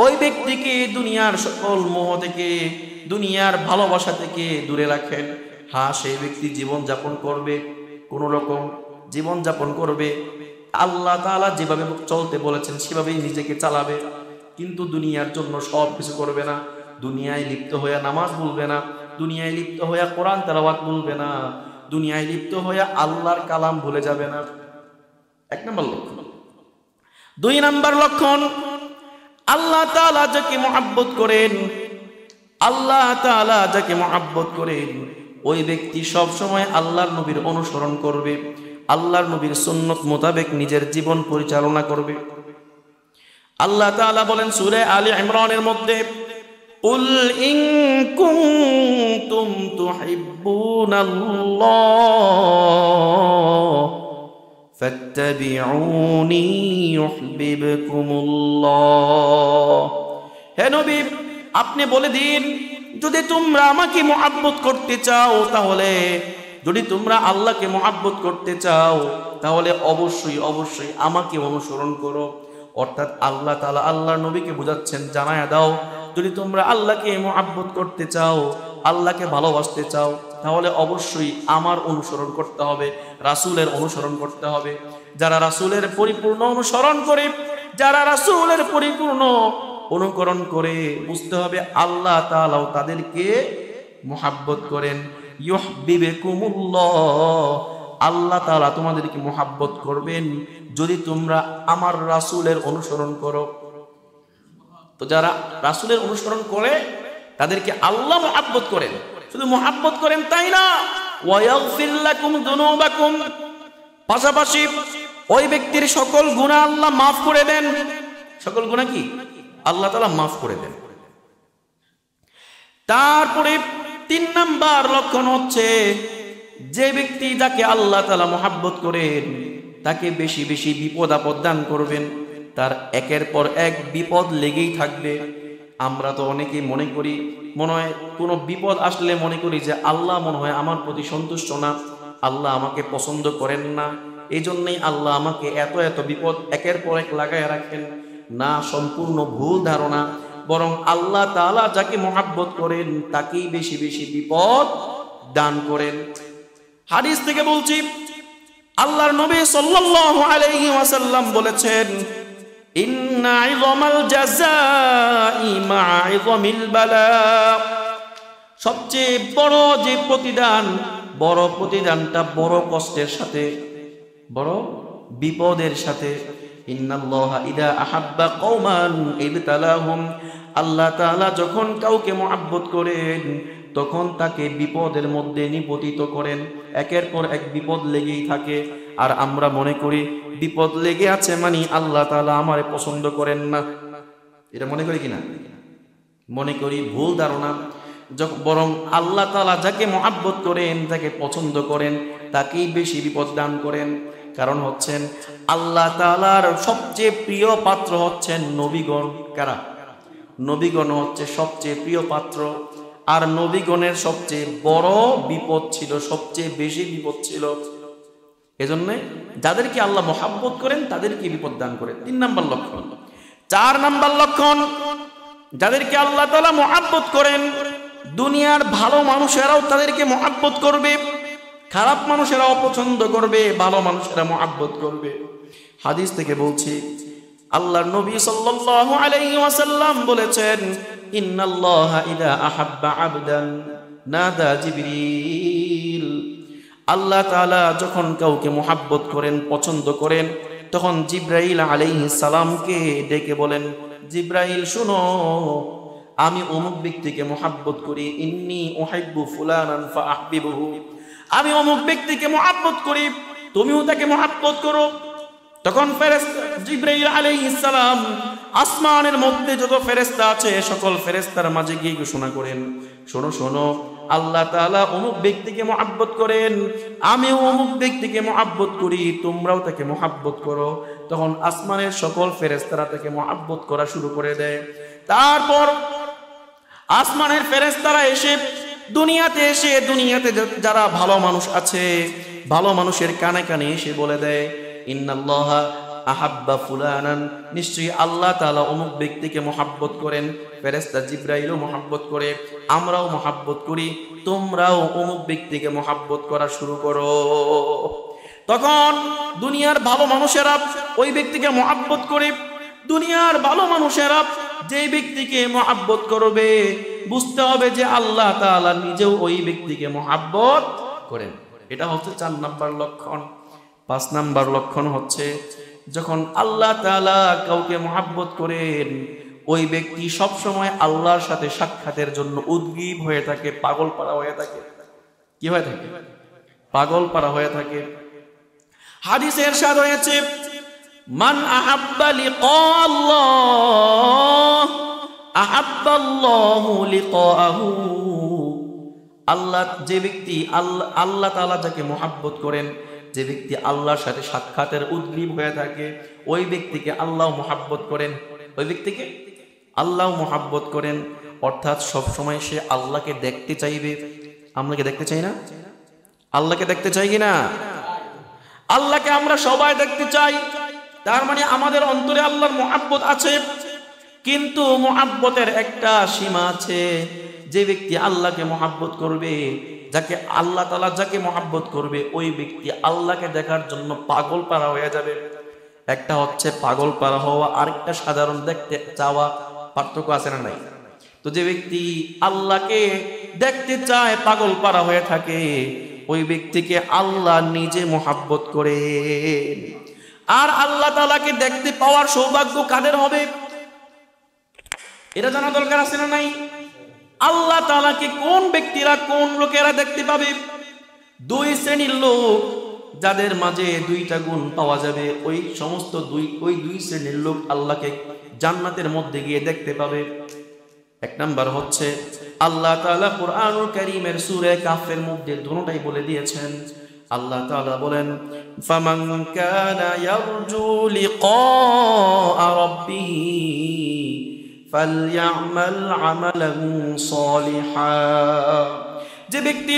ওই ব্যক্তিকে দুনিয়ার সকল মোহ থেকে, দুনিয়ার ভালোবাসা থেকে দূরে রাখেন। হ্যাঁ, সেই ব্যক্তি জীবন যাপন করবে, কোন রকম জীবন যাপন করবে, আল্লাহ তাআলা যেভাবে চলতে বলেছেন সেভাবেই নিজেকে চালাবে, কিন্তু দুনিয়ার জন্য সব কিছু করবে না। দুনিয়ায় লিপ্ত হয়ে নামাজ ভুলবে না, দুনিয়ায় লিপ্ত হয়ে কোরআন তেলাওয়াত ভুলবে না, দুনিয়ায় লিপ্ত হয়ে আল্লাহর কালাম ভুলে যাবে না। 1 নম্বর লক্ষণ। 2 নম্বর লক্ষণ, আল্লাহ তাআলা যাকে মুহাব্বত করেন, আল্লাহ তাআলা যাকে মুহাব্বত করেন ওই ব্যক্তি সব সময় আল্লাহর নবীর অনুসরণ করবে, আল্লাহর নবীর সুন্নত মোতাবেক নিজের জীবন পরিচালনা করবে। আল্লাহ তাআলা বলেন সূরা আলে ইমরানের মধ্যে, কুল ইন কুনতুম তুহিব্বুনাল্লাহ ফাত্তাবিউনি ইউহিব্বুকুমুল্লাহ। হে নবী, আপনি বলে দিন, যদি তোমরা আমাকে মুহাব্বত করতে চাও, তাহলে যদি তোমরা আল্লাহকে মুহাব্বত করতে চাও তাহলে অবশ্যই অবশ্যই আমাকে অনুসরণ করো। অর্থাৎ আল্লাহ তাআলা আল্লাহর নবীকে বোঝাচ্ছেন, জানায়া দাও, যদি তোমরা আল্লাহকে মুহাব্বত করতে চাও, আল্লাহকে ভালোবাসতে চাও, তাহলে অবশ্যই আমার অনুসরণ করতে হবে, রাসূলের অনুসরণ করতে হবে। যারা রাসূলের পরিপূর্ণ অনুসরণ করে, যারা রাসূলের পরিপূর্ণ অনুকরণ করে, বুঝতে হবে আল্লাহ তাআলাও তাদেরকে মুহাব্বত করেন। ইউহিব্বুকুমুল্লাহ, আল্লাহ তাআলা তোমাদেরকে মুহাব্বত করবেন যদি তোমরা আমার রাসূলের অনুসরণ করো। তো যারা রাসূলের অনুসরণ করে তাদেরকে আল্লাহ মুহাব্বত করেন। শুধু মুহাব্বত করেন তাই না, ওয়া ইয়াগফির লাকুম যুনুবাকুম, পাশাপাশি ওই ব্যক্তির সকল গুনাহ আল্লাহ মাফ করে দেন। সকল গুনাহ কি আল্লাহ তাআলা মাফ করে দেন। তারপরে 3 নাম্বার লক্ষণ হচ্ছে যে ব্যক্তি যাকে আল্লাহ তাআলা মহব্বত করেন তাকে বেশি বেশি বিপদ আপদ দান করবেন। তার একের পর এক বিপদ লেগেই থাকবে। আমরা তো অনেকেই মনে করি, মনে হয় কোনো বিপদ আসলে মনে করি যে আল্লাহ মনে হয় আমার প্রতি সন্তুষ্ট না, আল্লাহ আমাকে পছন্দ করেন না, এই জন্যই আল্লাহ আমাকে এত এত বিপদ একের পর এক লাগায় রাখেন। না, সম্পূর্ণ ভুল ধারণা। বরং আল্লাহ তাআলা যাকে মহব্বত করেন তাকেই বেশি বেশি বিপদ দান করেন। হাদিস থেকে বলছি, আল্লাহর নবী সাল্লাল্লাহু আলাইহি ওয়াসাল্লাম বলেছেন, ইন্না ইযমাল জাযাই মা'a ইযমিল বালা। সবচেয়ে বড় যে প্রতিদান, বড় প্রতিদানটা বড় কষ্টের সাথে, বড় বিপদের সাথে। ইন্নাল্লাহা ইযা আহাব্বা কওমান ইবতালাহুম। আল্লাহ তাআলা যখন কাউকে মহব্বত করেন তখন তাকে বিপদের মধ্যে নিপতিত করেন। একের পর এক বিপদ লেগেই থাকে। আর আমরা মনে করি বিপদ লেগে আছে মানে আল্লাহ তাআলা আমারে পছন্দ করেন না। এটা মনে করি কিনা? মনে করি, ভুল ধারণা। বরং আল্লাহ তাআলা যাকে মহব্বত করেন, যাকে পছন্দ করেন তাকেই বেশি বিপদ দান করেন। কারণ হচ্ছেন আল্লাহ তাআলার সবচেয়ে প্রিয় পাত্র হচ্ছেন নবীগণ। কারা? নবীগণ হচ্ছে সবচেয়ে প্রিয় পাত্র। আর নবীগণের সবচেয়ে বড় বিপদ ছিল, সবচেয়ে বেশি বিপদ ছিল। এজন্য যাদেরকে আল্লাহ মহব্বত করেন তাদেরকে বিপদ দান করেন। 3 নাম্বার লক্ষণ। 4 নাম্বার লক্ষণ, যাদেরকে আল্লাহ তাআলা মহব্বত করেন দুনিয়ার ভালো মানুষেরাও তাদেরকে মহব্বত করবে, খারাপ মানুষেরা অপছন্দ করবে, ভালো মানুষেরা মহব্বত করবে। হাদিস থেকে বলছি, আল্লাহর নবী সাল্লাল্লাহু আলাইহি ওয়াসাল্লাম বলেছেন, ইন্নাল্লাহা ইযা আহাব্বা আবদান নাদা জিবরিল। আল্লাহ তাআলা যখন কাউকে মহব্বত করেন, পছন্দ করেন, তখন জিবরাইল আলাইহিস সালামকে ডেকে বলেন, জিবরাইল শুনো, আমি অমুক ব্যক্তিকে মহব্বত করি, ইন্নী উহিব্বু ফুলানান ফাআহবিবহু। আমি অমুক ব্যক্তিকে মহব্বত করি, তুমিও তাকে মহব্বত করো। তখন ফেরেশতা জিবরাইল আলাইহিস সালাম আসমানের মধ্যে যত ফেরেশতা আছে সকল ফেরেশতার মাঝে গিয়ে ঘোষণা করেন, শোনো শোনো, আল্লাহ তাআলা অমুক ব্যক্তিকে মহব্বত করেন, আমিও অমুক ব্যক্তিকে মহব্বত করি, তোমরাও তাকে মহব্বত করো। তখন আসমানের সকল ফেরেশতারা তাকে মহব্বত করা শুরু করে দেয়। তারপর আসমানের ফেরেশতারা এসে দুনিয়াতে যারা ভালো মানুষ আছে, ভালো মানুষের কানে কানে এসে বলে দেয়, ইন্নাল্লাহা আহাব্বা ফুলানান, নিশ্চয়ই আল্লাহ তাআলা অমুক ব্যক্তিকে মহব্বত করেন। ফেরেশতা জিবরাইলও মহব্বত করে, আমরাও মহব্বত করি, তোমরাও অমুক ব্যক্তিকে মহব্বত করা শুরু করো। তখন দুনিয়ার ভালো মানুষেরা ওই ব্যক্তিকে মহব্বত করে। দুনিয়ার ভালো মানুষেরা যে ব্যক্তিকে মহব্বত করবে বুঝতে হবে যে আল্লাহ তাআলা নিজেও ওই ব্যক্তিকে মহব্বত করেন। এটা হচ্ছে 4 নাম্বার লক্ষণ। 5 নাম্বার লক্ষণ হচ্ছে যখন আল্লাহ তাআলা কাউকে মহব্বত করেন ওই ব্যক্তি সব সময় আল্লাহর সাথে সাক্ষাতের জন্য উদ্গ্রীব হয়ে থাকে, পাগল পারা হয়ে থাকে। কি হয়ে থাকে? পাগল পারা হয়ে থাকে। হাদিসে ইরশাদ হয়েছে, মান আহাব্বা লিকা আল্লাহ আহাব্বাল্লাহু লিকাহু। আল্লাহ যে ব্যক্তি আল্লাহ তাআলা যাকে মহব্বত করেন, যে ব্যক্তি আল্লাহর সাথে সাক্ষাতের উদ্গ্রীব হয়ে থাকে ওই ব্যক্তিকে আল্লাহ মহব্বত করেন। ওই ব্যক্তিকে আল্লাহ মহব্বত করেন, অর্থাৎ সব সময় সে আল্লাহকে দেখতে চাইবে। আমরা কি দেখতে চাই না? আল্লাহকে দেখতে চাই কিনা? আল্লাহকে আমরা সবাই দেখতে চাই। তার মানে আমাদের অন্তরে আল্লাহর মহব্বত আছে, কিন্তু মহব্বতের একটা সীমা আছে। যে ব্যক্তি আল্লাহকে মহব্বত করবে, যাকে আল্লাহ তাআলা যাকে মহব্বত করবে ওই ব্যক্তি আল্লাহকে দেখার জন্য পাগল পারা হয়ে যাবে। একটা হচ্ছে পাগল পারা হওয়া, আরেকটা সাধারণ দেখতে চাওয়া। পার্থক্য আছে না নাই? তো যে ব্যক্তি আল্লাহকে দেখতে চায়, পাগল পারা হয়ে থাকে, ওই ব্যক্তিকে আল্লাহ নিজে মহব্বত করে। আর আল্লাহ তাআলাকে দেখতে পাওয়ার সৌভাগ্য কাদের হবে এটা জানা দরকার আছে না নাই? আল্লাহ তাআলাকে কোন ব্যক্তিরা, কোন লোকেরা দেখতে পাবে? 2 শ্রেণীর লোক। যাদের মাঝে দুইটা গুণ পাওয়া যাবে, ওই সমস্ত ওই দুই শ্রেণীর লোক আল্লাহকে জান্নাতের মধ্যে গিয়ে দেখতে পাবে। এক নাম্বার হচ্ছে আল্লাহ তাআলা কুরআনুল কারীমের সূরা কাফের মধ্যে দুটোটাই বলে দিয়েছেন। আল্লাহ তাআলা বলেন, ফামান কানা ইয়ারজু লিকা রাব্বিহি ফালইআমাল আমালান সলিহা। যে ব্যক্তি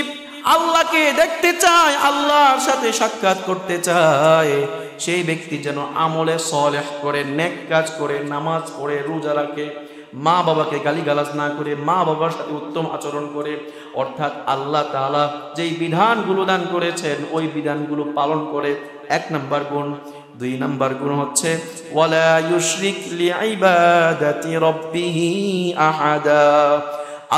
আল্লাহকে দেখতে চায়, আল্লাহর সাথে সাক্ষাৎ করতে চায়, সেই ব্যক্তি যেন আমলে সলেহ করে, নেক কাজ করে, নামাজ পড়ে, রোজা রাখে, মা বাবাকে গালিগালাজ না করে, মা বাবার সাথে উত্তম আচরণ করে, অর্থাৎ আল্লাহ তাআলা যেই বিধানগুলো দান করেছেন ওই বিধানগুলো পালন করে। এক নাম্বার গুণ। দুই নাম্বার গুণ হচ্ছে ওয়ালা ইউশরিক লিইবাদাতি রাব্বিহি আহাদা।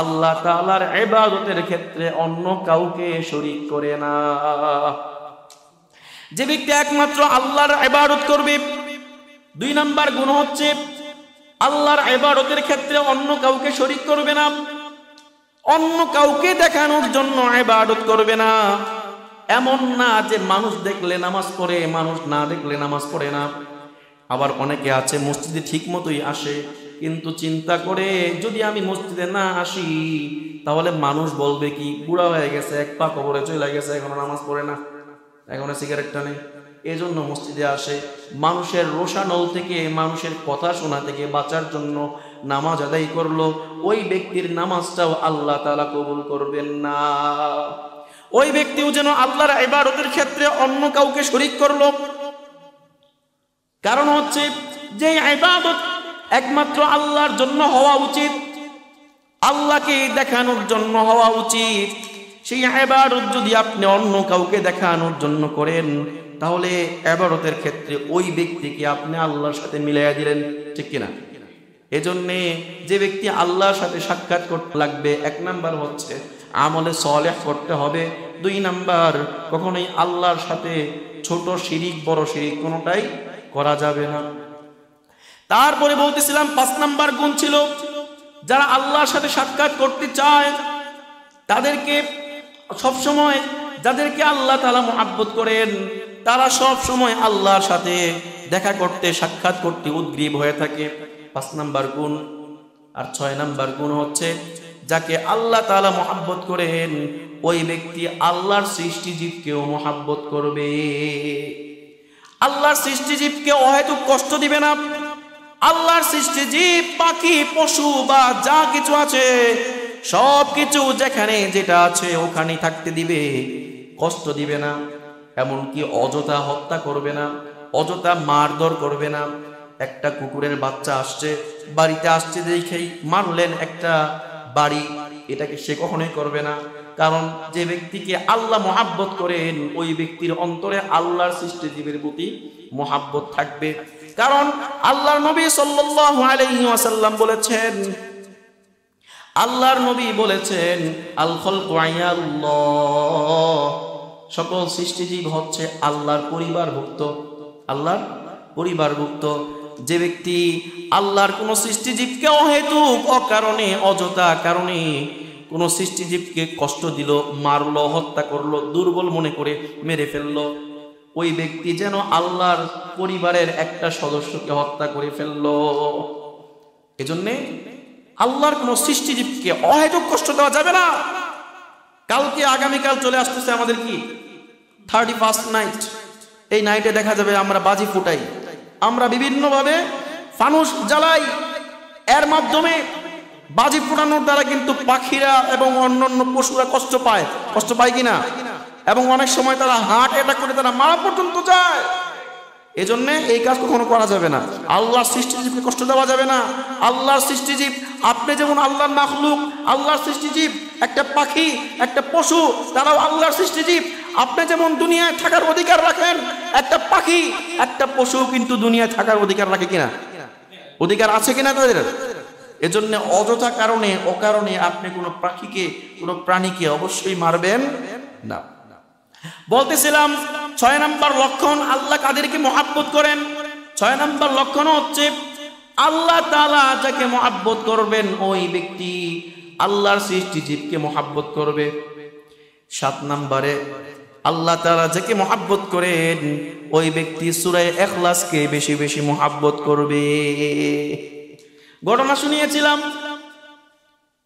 আল্লাহ তাআলার ইবাদতের ক্ষেত্রে অন্য কাউকে শরীক করে না। যে ব্যক্তি একমাত্র আল্লাহর ইবাদত করবে, দুই নাম্বার গুণ হচ্ছে আল্লাহর ইবাদতের ক্ষেত্রে অন্য কাউকে শরীক করবে না, অন্য কাউকে দেখানোর জন্য ইবাদত করবে না। এমন না যে মানুষ দেখলে নামাজ পড়ে, মানুষ না দেখলে নামাজ পড়ে না। আবার অনেকে আছে মসজিদে ঠিক মতোই আসে, কিন্তু চিন্তা করে যদি আমি মসজিদে না আসি তাহলে মানুষ বলবে কি, বুড়া হয়ে গেছে, এক পা কবরে চলে গেছে, এখনো নামাজ পড়ে না, এখনো সিগারেট টানে। এই জন্য মসজিদে আসে। মানুষের রোষানল থেকে, মানুষের কথা শোনা থেকে বাঁচার জন্য নামাজ আদায় করলো, ওই ব্যক্তির নামাজটাও আল্লাহ তাআলা কবুল করবেন না। ওই ব্যক্তিও যেন আল্লাহর ইবাদতের ক্ষেত্রে অন্য কাউকে শরীক করলো। কারণ হচ্ছে যে ইবাদত একমাত্র আল্লাহর জন্য হওয়া উচিত, আল্লাহকে দেখানোর জন্য হওয়া উচিত, সেই ইবাদত যদি আপনি অন্য কাউকে দেখানোর জন্য করেন তাহলে ইবাদতের ক্ষেত্রে ওই ব্যক্তিকে আপনি আল্লাহর সাথে মিলাইয়া দিলেন, ঠিক কিনা? এজন্যে যে ব্যক্তি আল্লাহর সাথে সাক্ষাৎ করতে লাগবে, এক নাম্বার হচ্ছে আমলে সলেহ করতে হবে। দুই নাম্বার, কখনোই আল্লাহর সাথে ছোট শিরিক বড় শিরিক কোনোটাই করা যাবে না। তারপরে বলতেছিলাম 5 নাম্বার গুণ ছিল যারা আল্লাহর সাথে সাক্ষাৎ করতে চায় তাদেরকে সবসময়, যাদেরকে আল্লাহ তাআলা মুহাব্বত করেন তারা সব সময় আল্লাহর সাথে দেখা করতে, সাক্ষাৎ করতে উদ্গ্রীব হয়ে থাকে। 5 নাম্বার গুণ। আর 6 নাম্বার গুণ হচ্ছে যাকে আল্লাহ তাআলা মুহাব্বত করেন ওই ব্যক্তি আল্লাহর সৃষ্টিজীবকেও মুহাব্বত করবে। আল্লাহর সৃষ্টিজীবকে অহেতুক কষ্ট দিবে না। আল্লাহর সৃষ্টিজীব, পাখি, পশু বা যা কিছু আছে সব কিছু যেখানে যেটা আছে ওখানেই থাকতে দিবে, কষ্ট দিবে না। এমনকি অযথা হত্যা করবে না, অযথা মারধর করবে না। একটা কুকুরের বাচ্চা আসছে, বাড়িতে আসছে দেখেই মারলেন একটা বাড়ি, এটাকে সে কখনোই করবে না। কারণ যে ব্যক্তিকে আল্লাহ মুহাব্বত করেন ওই ব্যক্তির অন্তরে আল্লাহর সৃষ্টিজীবের প্রতি মুহাব্বত থাকবে। কারণ আল্লাহর নবী সাল্লাল্লাহু আলাইহি ওয়াসাল্লাম বলেছেন, আল্লাহর নবী বলেছেন আল খালকু আয়াল্লাহ, সকল সৃষ্টিজীব হচ্ছে আল্লাহর পরিবারভুক্ত, আল্লাহর পরিবারভুক্ত। যে ব্যক্তি আল্লাহর কোন সৃষ্টিজীবকে অহেতুক, অকারণে, অযথা কারণে কোন সৃষ্টিজীবকে কষ্ট দিল, মারলো, হত্যা করলো, দুর্বল মনে করে মেরে ফেললো, ওই ব্যক্তি যেন আল্লাহর পরিবারের একটা সদস্যকে হত্যা করে ফেললো। এজন্যে আল্লাহর কোন সৃষ্টিজীবকে অহেতুক কষ্ট দেওয়া যাবে না। কালকে, আগামীকাল চলে আসতেছে আমাদের কি 31st নাইট। এই নাইটে দেখা যাবে আমরা বাজি ফুটাই, আমরা বিভিন্নভাবে ফানুস জ্বালাই। এর মাধ্যমে বাজি ফুটানোর দ্বারা কিন্তু পাখিরা এবং অন্যান্য পশুরা কষ্ট পায় কিনা? এবং অনেক সময় তারা হার্ট অ্যাটাক করে তারা মারা পর্যন্ত যায়। এজন্য এই কাজ কখনো করা যাবে না। আল্লাহর সৃষ্টিজীবকে কষ্ট দেওয়া যাবে না। আল্লাহর সৃষ্টিজীব, আপনি যেমন আল্লাহর মাখলুক, আল্লাহর সৃষ্টিজীব, একটা পাখি, একটা পশু, তারাও আল্লাহর সৃষ্টিজীব। আপনি যেমন দুনিয়ায় থাকার অধিকার রাখেন, একটা পাখি, একটা পশু কিন্তু দুনিয়ায় থাকার অধিকার রাখে কিনা? অধিকার আছে কিনা তাদের? এজন্য অযথা কারণে, অকারণে আপনি কোনো পাখিকে, কোনো প্রাণীকে অবশ্যই মারবেন না। বলতেছিলাম 6 নাম্বার লক্ষণ আল্লাহ কাদেরকে মুহাব্বত করেন। 6 নাম্বার লক্ষণ হচ্ছে আল্লাহ তাআলা যাকে মুহাব্বত করবেন ওই ব্যক্তি আল্লাহর সৃষ্টিজীবকে মুহাব্বত করবে। 7 নম্বরে আল্লাহ তাআলা যাকে মহব্বত করেন ওই ব্যক্তি সূরা ইখলাসকে বেশি বেশি মহব্বত করবে। ঘটনা শুনিয়েছিলাম,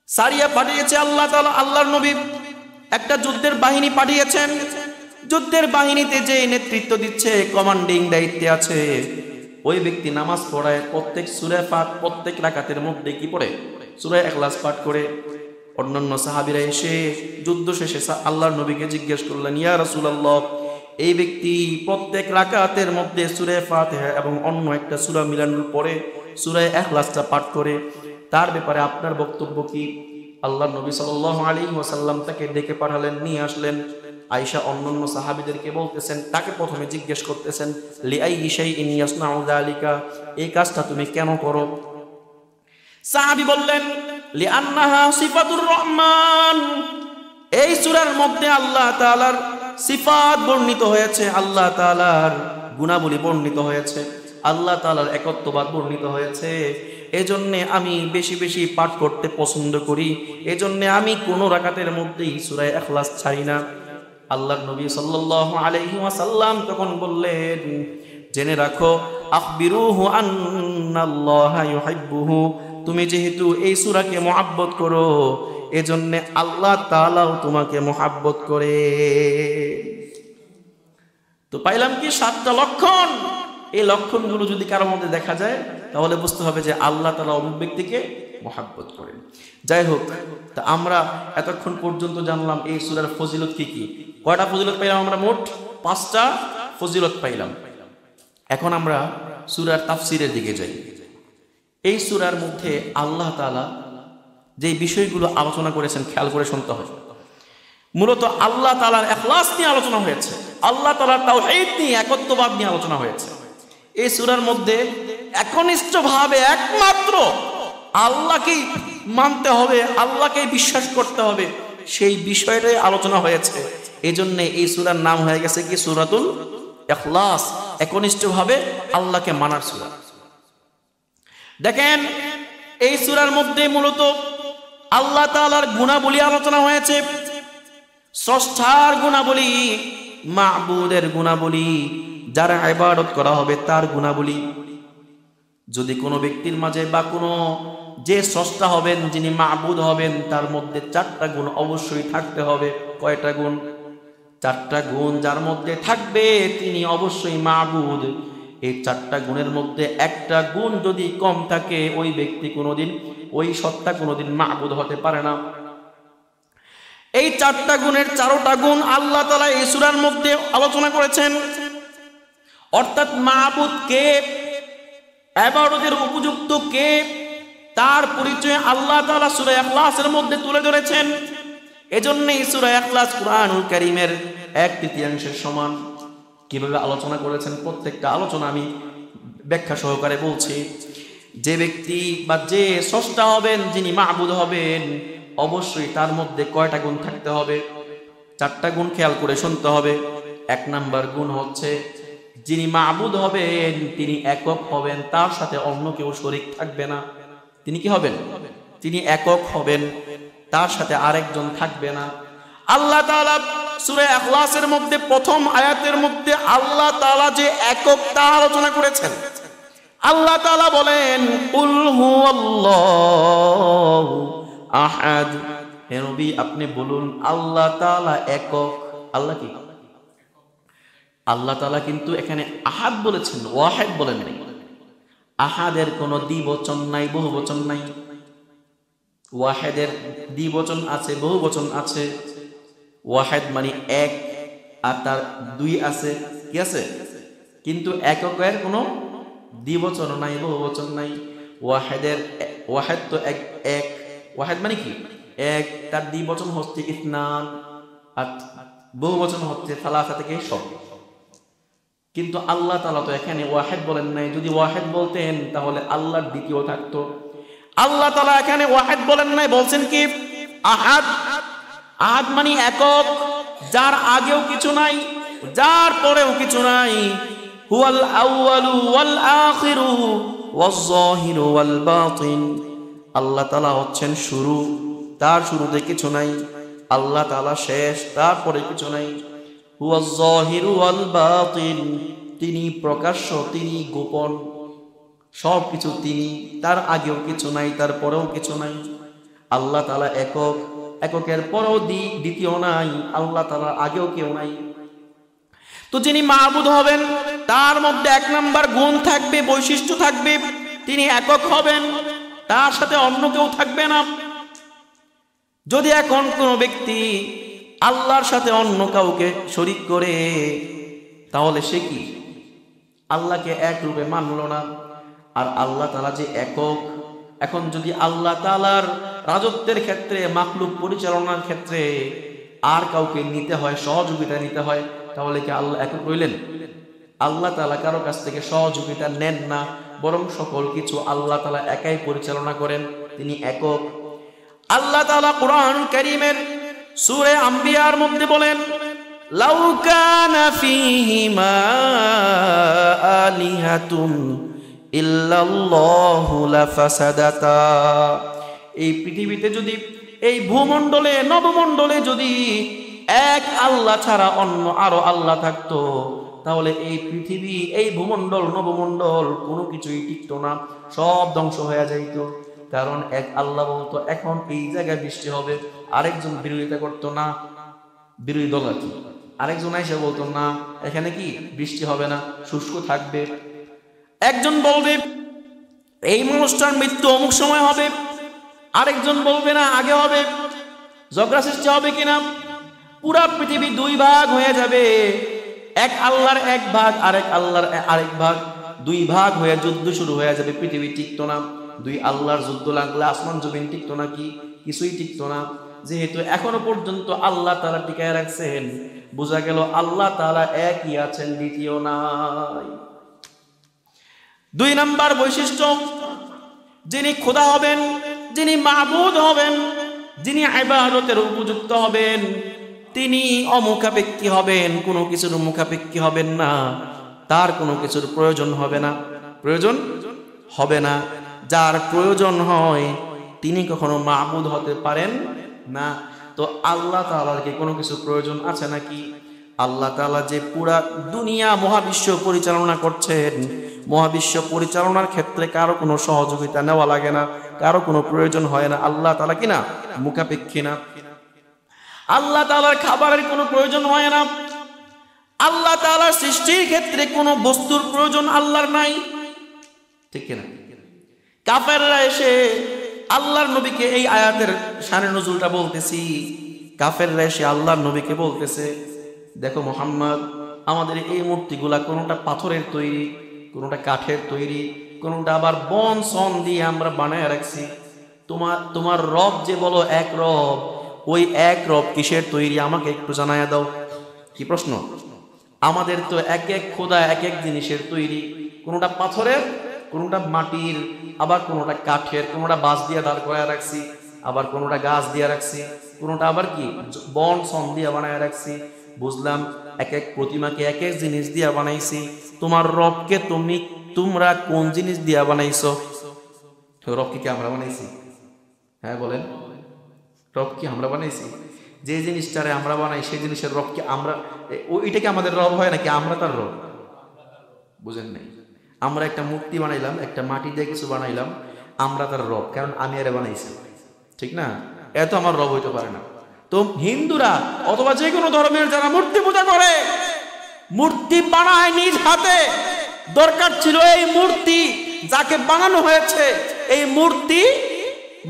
সারিয়া পাঠিয়েছে আল্লাহ তাআলা, আল্লাহর নবী একটা যুদ্ধের বাহিনী পাঠিয়েছেন। যুদ্ধের বাহিনীতে যে নেতৃত্ব দিচ্ছে, কমান্ডিং দায়িত্বে আছে, ওই ব্যক্তি নামাজ পড়ায় প্রত্যেক সূরা পাঠ, প্রত্যেক রাকাতের মধ্যে কি পড়ে? সূরা ইখলাস পাঠ করে। অন্যান্য সাহাবীরা এসে যুদ্ধ শেষে আল্লাহর নবীকে জিজ্ঞেস করলেন, ইয়া রাসূলুল্লাহ, এই ব্যক্তি প্রত্যেক রাকাতের মধ্যে সূরা ফাতিহা এবং অন্য একটা সূরা মিলানোর পরে সূরা ইখলাসটা পাঠ করে, তার ব্যাপারে আপনার বক্তব্য কি? আল্লাহর নবী সাল্লাল্লাহু আলাইহি ওয়াসাল্লাম তাকে ডেকে পাঠালেন, নিয়ে আসলেন। আয়েশা অন্যান্য সাহাবীদেরকে বলতেছেন, তাকে প্রথমে জিজ্ঞেস করতেছেন, লিআইয়ি শাইইন ইয়াসনাউ যালিকা, এই কাজটা তুমি কেন করো? সাহাবী বললেন, লিআন্নাহা সিফাতুর রহমান, এই সূরার মধ্যে আল্লাহ তাআলার সিফাত বর্ণিত হয়েছে, আল্লাহ তাআলার গুণাবলী বর্ণিত হয়েছে, আল্লাহ তাআলার একত্ববাদ বর্ণিত হয়েছে। এজন্য আমি বেশি বেশি পাঠ করতে পছন্দ করি, এজন্য আমি কোন রাকাতের মধ্যেই সূরা ইখলাস ছাড়ি না। আল্লাহর নবী সাল্লাল্লাহু আলাইহি ওয়াসাল্লাম তখন বললেন, জেনে রাখো, আখবিরুহু আন্নাল্লাহা ইউহিব্বুহু, তুমি যেহেতু এই সূরাকে মহব্বত করো, এজন্য আল্লাহ তাআলাও তোমাকে মহব্বত করে। তো পাইলাম কি 7টা লক্ষণ। এই লক্ষণগুলো যদি কারোর মধ্যে দেখা যায় তাহলে বুঝতে হবে যে আল্লাহ তাআলা ওই ব্যক্তিকে মহব্বত করেন। যাই হোক, তা আমরা এতক্ষণ পর্যন্ত জানলাম এই সূরার ফজিলত কি কি। কয়টা ফজিলত পাইলাম আমরা? মোট 5টা ফজিলত পাইলাম। এখন আমরা সূরার তাফসীরের দিকে যাই। এই সূরার মধ্যে আল্লাহ তাআলা যে বিষয়গুলো আলোচনা করেছেন খেয়াল করে শুনতে হবে। মূলত আল্লাহ তাআলার ইখলাস নিয়ে আলোচনা হয়েছে, আল্লাহ তাআলার তাওহীদ নিয়ে, একত্ববাদ নিয়ে আলোচনা হয়েছে। এই সূরার মধ্যে একনিষ্ঠভাবে একমাত্র আল্লাহকেই মানতে হবে, আল্লাহকেই বিশ্বাস করতে হবে, সেই বিষয়টাই আলোচনা হয়েছে। এজন্য এই সূরার নাম হয়ে গেছে কি? সূরাতুল ইখলাস, একনিষ্ঠভাবে আল্লাহকে মানার সূরা। দেখেন, এই সূরার মধ্যে মূলত আল্লাহ তাআলার গুণাবলী আলোচনা হয়েছে, স্রষ্টার গুণাবলী, মাবুদের গুণাবলী, যার ইবাদত করা হবে তার গুণাবলী। যদি কোনো ব্যক্তির মাঝে বা কোনো যে স্রষ্টা হবেন, যিনি মাবুদ হবেন, তার মধ্যে 4টা গুণ অবশ্যই থাকতে হবে। কয়টা গুণ? 4টা গুণ যার মধ্যে থাকবে তিনি অবশ্যই মাবুদ। এই 4টা গুণের মধ্যে একটা গুণ যদি কম থাকে, ওই ব্যক্তি কোনোদিন, ওই সত্তা কোনোদিন মাবুদ হতে পারে না। এই 4টা গুণের 4টা গুণ আল্লাহ তাআলা এই সূরার মধ্যে আলোচনা করেছেন। অর্থাৎ মাবুদ কে, ইবাদতের উপযুক্ত কে, তার পরিচয় আল্লাহ তাআলা সূরা ইখলাসের মধ্যে তুলে ধরেছেন। এজন্য এই সূরা ইখলাস কুরআনুল কারীমের 1/3 সমান। কিভাবে আলোচনা করেছেন প্রত্যেকটা আলোচনা আমি ব্যাখ্যা সহকারে বলছি। যে ব্যক্তি বা যে স্রষ্টা হবেন, যিনি মাবুদ হবেন, অবশ্যই তার মধ্যে কয়টা গুণ থাকতে হবে? 4টা গুণ খেয়াল করে শুনতে হবে। 1 নাম্বার গুণ হচ্ছে, যিনি মাবুদ হবেন তিনি একক হবেন, তার সাথে অন্য কেউ শরীক থাকবে না। তিনি কি হবেন? তিনি একক হবেন, তার সাথে আরেকজন থাকবে না। আল্লাহ তাআলা সূরা ইখলাসের মধ্যে প্রথম আয়াতের মধ্যে আল্লাহ তাআলা যে একক তা আলোচনা করেছেন। আল্লাহ তাআলা বলেন, কুল হুয়াল্লাহু আহাদ, হে নবী আপনি বলুন আল্লাহ তাআলা একক। আল্লাহ কি? আল্লাহ তাআলা কিন্তু এখানে আহাদ বলেছেন, ওয়াহিদ বলেন নাই। আহাদের কোনো দ্বিবচন নাই, বহুবচন নাই। ওয়াহিদের দ্বিবচন আছে, বহুবচন আছে। ওয়াহিদ মানে এক, আর তার 2 আছে, কি আছে? কিন্তু এককের কোনো দ্বিবচন নাই, বহুবচন নাই। ওয়াহিদ তো এক। ওয়াহিদ মানে কি? এক, তার দ্বিবচন হচ্ছে ইসনান, আর বহুবচন হচ্ছে সালাসা থেকে সব। কিন্তু আল্লাহ তাআলা তো এখানে ওয়াহিদ বলেন নাই। যদি ওয়াহিদ বলতেন তাহলে আল্লাহর দ্বিতীয় থাকতো। আল্লাহ তাআলা এখানে ওয়াহিদ বলেন নাই, বলছেন কি? আহাদ। আহাদ মানে একক, যার আগেও কিছু নাই, যার পরেও কিছু নাই। হুয়াল আউয়ালু ওয়াল আখিরু ওয়াজ যাহিরু ওয়াল বাতিন। আল্লাহ তাআলা হচ্ছেন শুরু, তার শুরুতে কিছু নাই। আল্লাহ তাআলা শেষ, তারপরে কিছু নাই। হুয়াজ যাহিরু ওয়াল বাতিন, তিনি প্রকাশ্য, তিনি গোপন, সবকিছু তিনি, তার আগেও কিছু নাই, তার পরেও কিছু নাই। আল্লাহ তাআলা একক, এককের পরেও দ্বিতীয় নাই, আল্লাহ তাআলার আগেও কেউ নাই। তো যিনি মাবুদ হবেন তার মধ্যে এক নাম্বার গুণ থাকবে, বৈশিষ্ট্য থাকবে, তিনি একক হবেন, তার সাথে অন্য কেউ থাকবে না। যদি এখন কোনো ব্যক্তি আল্লাহর সাথে অন্য কাউকে শরীক করে, তাহলে সে কি আল্লাহকে এক রূপে মানল না। আর আল্লাহ তাআলা যে একক, এখন যদি আল্লাহ তাআলার রাজত্বের ক্ষেত্রে, মাখলুক পরিচালনার ক্ষেত্রে আর কাউকে নিতে হয়, সহযোগিতা নিতে হয়, তাহলে কি আল্লাহ একক রইলেন? আল্লাহ তাআলা কারো কাছ থেকে সহযোগিতা নেন না, বরং সকল কিছু আল্লাহ তাআলা একাই পরিচালনা করেন, তিনি একক। আল্লাহ তাআলা কুরআন কারীমের সূরা আম্বিয়ার মধ্যে বলেন, লাউ কানা ফীহিমা আলিহাতুন ইল্লাল্লাহু লাফাসাদাতা, এই পৃথিবীতে যদি, এই ভূমণ্ডলে, নবমণ্ডলে যদি এক আল্লাহ ছাড়া অন্য আরো আল্লাহ থাকতো, তাহলে এই পৃথিবী, এই ভূমণ্ডল, নবমণ্ডল কোনো কিছুই টিকতো না, সব ধ্বংস হয়ে যাইত। কারণ এক আল্লাহ বলতো এখন এই জায়গায় বৃষ্টি হবে, আরেকজন বিরোধিতা করতো না, বিরোধী দল আর কি, আরেকজন এসে বলতো না এখানে কি বৃষ্টি হবে না, শুষ্ক থাকবে। একজন বলবে এই মানুষটার মৃত্যু অমুক সময় হবে, আরেকজন বলবে না আগে হবে, ঝগড়া সৃষ্টি হবে কিনা, পুরা পৃথিবী দুই ভাগ হয়ে যাবে, এক আল্লাহর এক ভাগ, আরেক আল্লাহর আরেক ভাগ, দুই ভাগ হয়ে যুদ্ধ শুরু হয়ে যাবে, পৃথিবী টিকতো না। দুই আল্লাহর যুদ্ধ লাগলে আসমান জমিন টিকতো না, কি কিছুই টিকতো না। যেহেতু এখনো পর্যন্ত আল্লাহ তাআলা টিকায় রাখছেন, বোঝা গেল আল্লাহ তাআলা একই আছেন, দ্বিতীয় নাই। দুই নাম্বার বৈশিষ্ট্য, যিনি খোদা হবেন, যিনি মাবুদ হবেন, যিনি ইবাদতের উপযুক্ত হবেন, তিনি অমুখাপেক্ষী হবেন, কোনো কিছুর মুখাপেক্ষী হবেন না, তার কোনো কিছুর প্রয়োজন হবে না, প্রয়োজন হবে না। যার প্রয়োজন হয় তিনি কখনো মাবুদ হতে পারেন না। তো আল্লাহ তাআলার কি কোনো কিছু প্রয়োজন আছে নাকি? আল্লাহ তাআলা যে পুরা দুনিয়া মহাবিশ্ব পরিচালনা করছেন, মহাবিশ্ব পরিচালনার ক্ষেত্রে কারো কোনো সহযোগিতা নেওয়া লাগে না, কারো কোনো প্রয়োজন হয় না। আল্লাহ তাআলা কি না মুখাপেক্ষী না। আল্লাহ তাআলার খাবারের কোনো প্রয়োজন হয় না। আল্লাহ তাআলার সৃষ্টির ক্ষেত্রে কোনো বস্তুর প্রয়োজন আল্লাহর নাই, ঠিক কিনা? কাফেররা এসে আল্লাহর নবীকে, এই আয়াতের শানে নজুলটা বলতেছি, কাফেররা এসে আল্লাহর নবীকে বলতেছে, দেখো মুহাম্মদ, আমাদের এই মূর্তিগুলা কোনোটা পাথরের তৈরি, কোনোটা কাঠের তৈরি, কোনোটা আবার বন সন দিয়ে আমরা বানায় রাখছি। তোমার রব যে বলো এক রব, ওই এক রব কিসের তৈরি আমাকে একটু জানায়া দাও। কি প্রশ্ন? আমাদের তো এক এক খোদা এক এক জিনিসের তৈরি, কোনোটা পাথরের, কোনোটা মাটির, আবার কোনোটা কাঠের, কোনোটা বাঁশ দিয়ে দাঁড় করায় রাখছি, আবার কোনোটা গাছ দিয়ে রাখছি, কোনোটা আবার কি বন সন দিয়ে বানায় রাখছি। বুঝলাম, এক এক প্রতিমাকে এক এক জিনিস দিয়ে বানাইছি। তোমার রবকে তোমরা কোন জিনিস দিয়ে বানাইছো? রবকে কি আমরা বানাইছি? হ্যাঁ বলেন, রব কি আমরা বানাইছি? যে জিনিসটারে আমরা বানাই সেই জিনিসের রব কি আমরা, ওইটা কি আমাদের রব হয় নাকি আমরা তার রব? বুঝেন নাই? আমরা একটা মূর্তি বানাইলাম, একটা মাটি দিয়ে কিছু বানাইলাম, আমরা তার রব, কারণ আমি আরে বানাইছি, ঠিক না? এত আমার রব হইতে পারে না। তো হিন্দুরা অথবা যে কোনো ধর্মের যারা মূর্তি পূজা করে, মূর্তি বানায় নিজ হাতে, দরকার ছিল এই মূর্তি যাকে বানানো হয়েছে, এই মূর্তি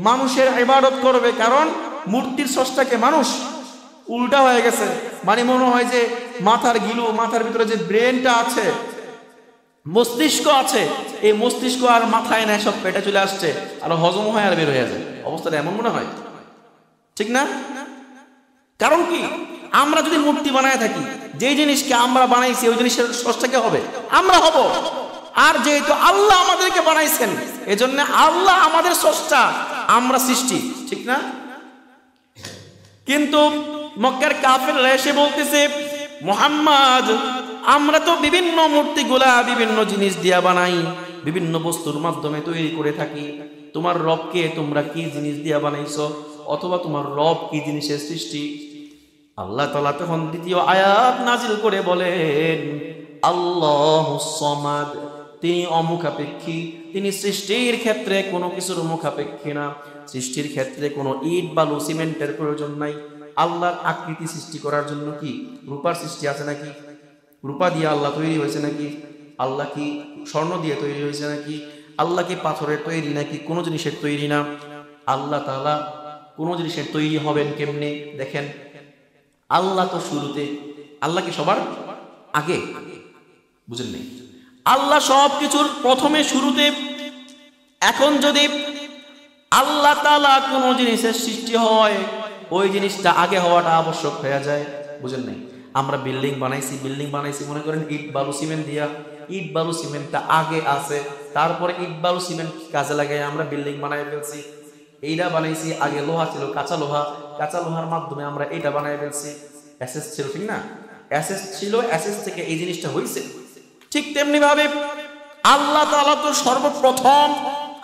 মানুষের ইবাদত করবে, কারণ মূর্তির স্রষ্টাকে মানুষ। উল্টা হয়ে গেছে, মানে মনে হয় যে মাথার গিলু, মাথার ভিতরে যে ব্রেনটা আছে, মস্তিষ্ক আছে, এই মস্তিষ্ক আর মাথায় নেয়, সব পেটে চলে আসছে, আর হজম হয় আর বের হয়ে যায়। অবস্থাটা এমন মনে হয়, ঠিক না? কারণ কি, আমরা যদি মূর্তি বানায় থাকি, যে জিনিসকে আমরা বানাইছি ওই জিনিসের স্রষ্টাকে হবে, আমরা হব। আর যেহেতু আল্লাহ আমাদেরকে বানাইছেন, এজন্য আল্লাহ আমাদের স্রষ্টা, আমরা সৃষ্টি, ঠিক না? কিন্তু মক্কার কাফেররা এসে বলতেছে, মুহাম্মদ, আমরা তো বিভিন্ন মূর্তিগুলা বিভিন্ন জিনিস দিয়া বানাই, বিভিন্ন বস্তুর মাধ্যমে তৈরি করে থাকি, তোমার রবকে তোমরা কি জিনিস দিয়া বানাইছো, অথবা তোমার রব কি জিনিসের সৃষ্টি? আল্লাহ তাআলা তখন দ্বিতীয় আয়াত নাজিল করে বলেন আল্লাহুস সামাদ, তিনি অমুখাপেক্ষী, তিনি সৃষ্টির ক্ষেত্রে কোনো কিছুর মুখাপেক্ষী না। সৃষ্টির ক্ষেত্রে কোনো ইট বালু সিমেন্টের প্রয়োজন নাই। আল্লাহর আকৃতি সৃষ্টি করার জন্য কি রূপার সৃষ্টি আছে নাকি? রূপা দিয়ে আল্লাহ তৈরি হয়েছে নাকি? আল্লাহ কি স্বর্ণ দিয়ে তৈরি হয়েছে নাকি? আল্লাহ কি পাথরের তৈরি নাকি? কোনো জিনিসের তৈরি না। আল্লাহ তাআলা কোনো জিনিসের তৈরি হবেন কেমনে? দেখেন, আল্লাহ তো শুরুতে, আল্লাহ কি সবার আগে? বুঝেন নাই? আল্লাহ সব কিছুর প্রথমে শুরুতে। এখন যদি আল্লাহ তাআলা কোনো জিনিসের সৃষ্টি হয়, ওই জিনিসটা আগে হওয়াটা আবশ্যক হয়ে যায়। বুঝেন নাই? আমরা বিল্ডিং বানাইছি মনে করেন ইট বালু সিমেন্ট দিয়া। ইট বালু সিমেন্টটা আগে আছে, তারপরে ইট বালু সিমেন্ট কাজে লাগাই আমরা বিল্ডিং বানাই ফেলছি। এইটা বানাইছি, আগে লোহা ছিল, কাঁচা লোহার মাধ্যমে আমরা এটা বানাই ফেলছি। অ্যাসেস ছিল, ঠিক না? অ্যাসেস ছিল, অ্যাসেস থেকে এই জিনিসটা হয়েছে। ঠিক তেমনি ভাবে আল্লাহ তাআলা তো সর্বপ্রথম,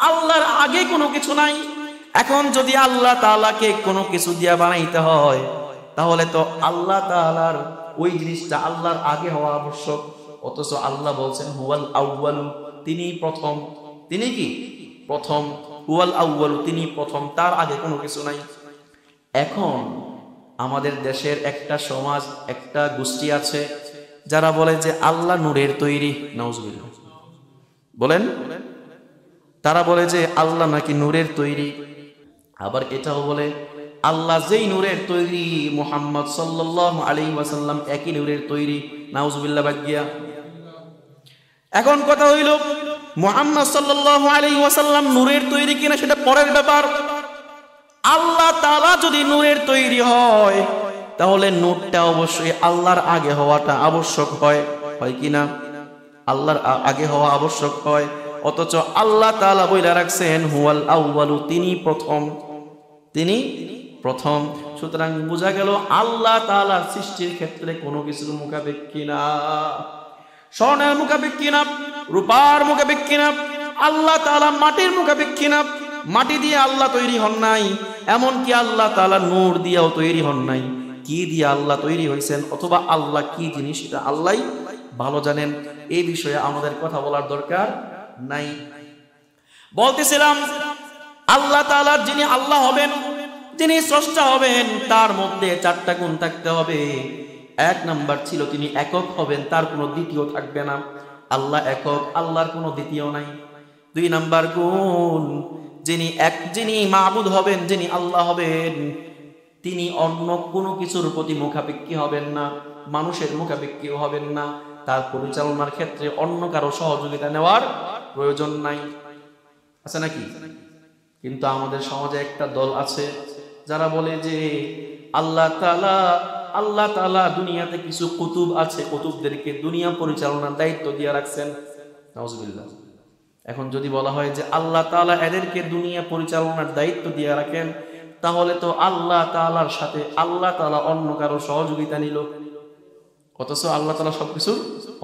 আল্লাহর আগে কোনো কিছু নাই। এখন যদি আল্লাহ তাআলাকে কোনো কিছু দিয়া বানাইতে হয়, তাহলে তো আল্লাহ তাআলার ওই জিনিসটা আল্লাহর আগে হওয়া আবশ্যক। অথচ আল্লাহ বলছেন হুয়াল আউয়াল, তিনি প্রথম। তিনি কি প্রথম? হুয়াল আউয়াল, তিনি প্রথম, তার আগে কোনো কিছু নাই। এখন আমাদের দেশের একটা সমাজ, একটা গোষ্ঠী আছে যারা বলে যে আল্লাহ নূরের তৈরি। নাউজুবিল্লাহ বলেন। তারা বলে যে আল্লাহ নাকি নূরের তৈরি। আবার এটাও বলে আল্লাহ যেই নূরের তৈরি, মুহাম্মদ সাল্লাল্লাহু আলাইহি ওয়াসাল্লাম একই নূরের তৈরি। নাউজুবিল্লাহ বাগিয়া। এখন কথা হইল মুহাম্মদ সাল্লাল্লাহু আলাইহি ওয়াসাল্লাম নূরের তৈরি কিনা সেটা পরের ব্যাপার। আল্লাহ তাআলা যদি নূরের তৈরি হয়, তাহলে নূরটা অবশ্যই আল্লাহর আগে হওয়াটা আবশ্যক হয় কিনা? আল্লাহর আগে হওয়া আবশ্যক হয়। অথচ আল্লাহ তাআলা বইলা রাখছেন হুয়াল আউয়ালু, তিনি প্রথম, তিনি প্রথম। সুতরাং বোঝা গেল আল্লাহ তাআলার সৃষ্টির ক্ষেত্রে কোনো কিছুর মুখাপেক্ষী না। স্বর্ণের মুখাপেক্ষী না, রূপার মুখাপেক্ষী না। আল্লাহ তাআলা মাটির মুখাপেক্ষী না। মাটি দিয়ে আল্লাহ তৈরি হন নাই, এমনকি আল্লাহ তাআলা নূর দিয়েও তৈরি হন নাই। কি দিয়ে আল্লাহ তৈরি হয়েছেন, অথবা আল্লাহ কি জিনিস, এটা আল্লাহই ভালো জানেন। এই বিষয়ে আমাদের কথা বলার দরকার নাই। বলতেছিলাম আল্লাহ তাআলা যিনি আল্লাহ হবেন, যিনি স্রষ্টা হবেন, তার মধ্যে চারটা গুণ থাকতে হবে। এক নাম্বার ছিল তিনি একক হবেন, তার কোনো দ্বিতীয় থাকবে না। আল্লাহ একক, আল্লাহর কোনো দ্বিতীয় নাই। দুই নাম্বার গুণ, যিনি মাবুদ হবেন, যিনি আল্লাহ হবেন, তিনি অন্য কোনো কিছুর প্রতি মুখাপেক্ষী হবেন না, মানুষের মুখাপেক্ষীও হবেন না। তার পরিচালনার ক্ষেত্রে অন্য কারো সহযোগিতা নেওয়ার প্রয়োজন নাই। আছে নাকি? কিন্তু আমাদের সমাজে একটা দল আছে যারা বলে যে আল্লাহ তাআলা দুনিয়াতে কিছু কুতুব আছে, কুতুবদেরকে দুনিয়া পরিচালনার দায়িত্ব দিয়ে রাখছেন। নাউজুবিল্লাহ। এখন যদি বলা হয় যে আল্লাহ তাআলা এদেরকে দুনিয়া পরিচালনার দায়িত্ব দিয়ে রাখেন, তাহলে তো আল্লাহ তাআলার সাথে আল্লাহ তাআলা অন্য কারো সহযোগিতা নিল। অথচ আল্লাহ তাআলা সবকিছু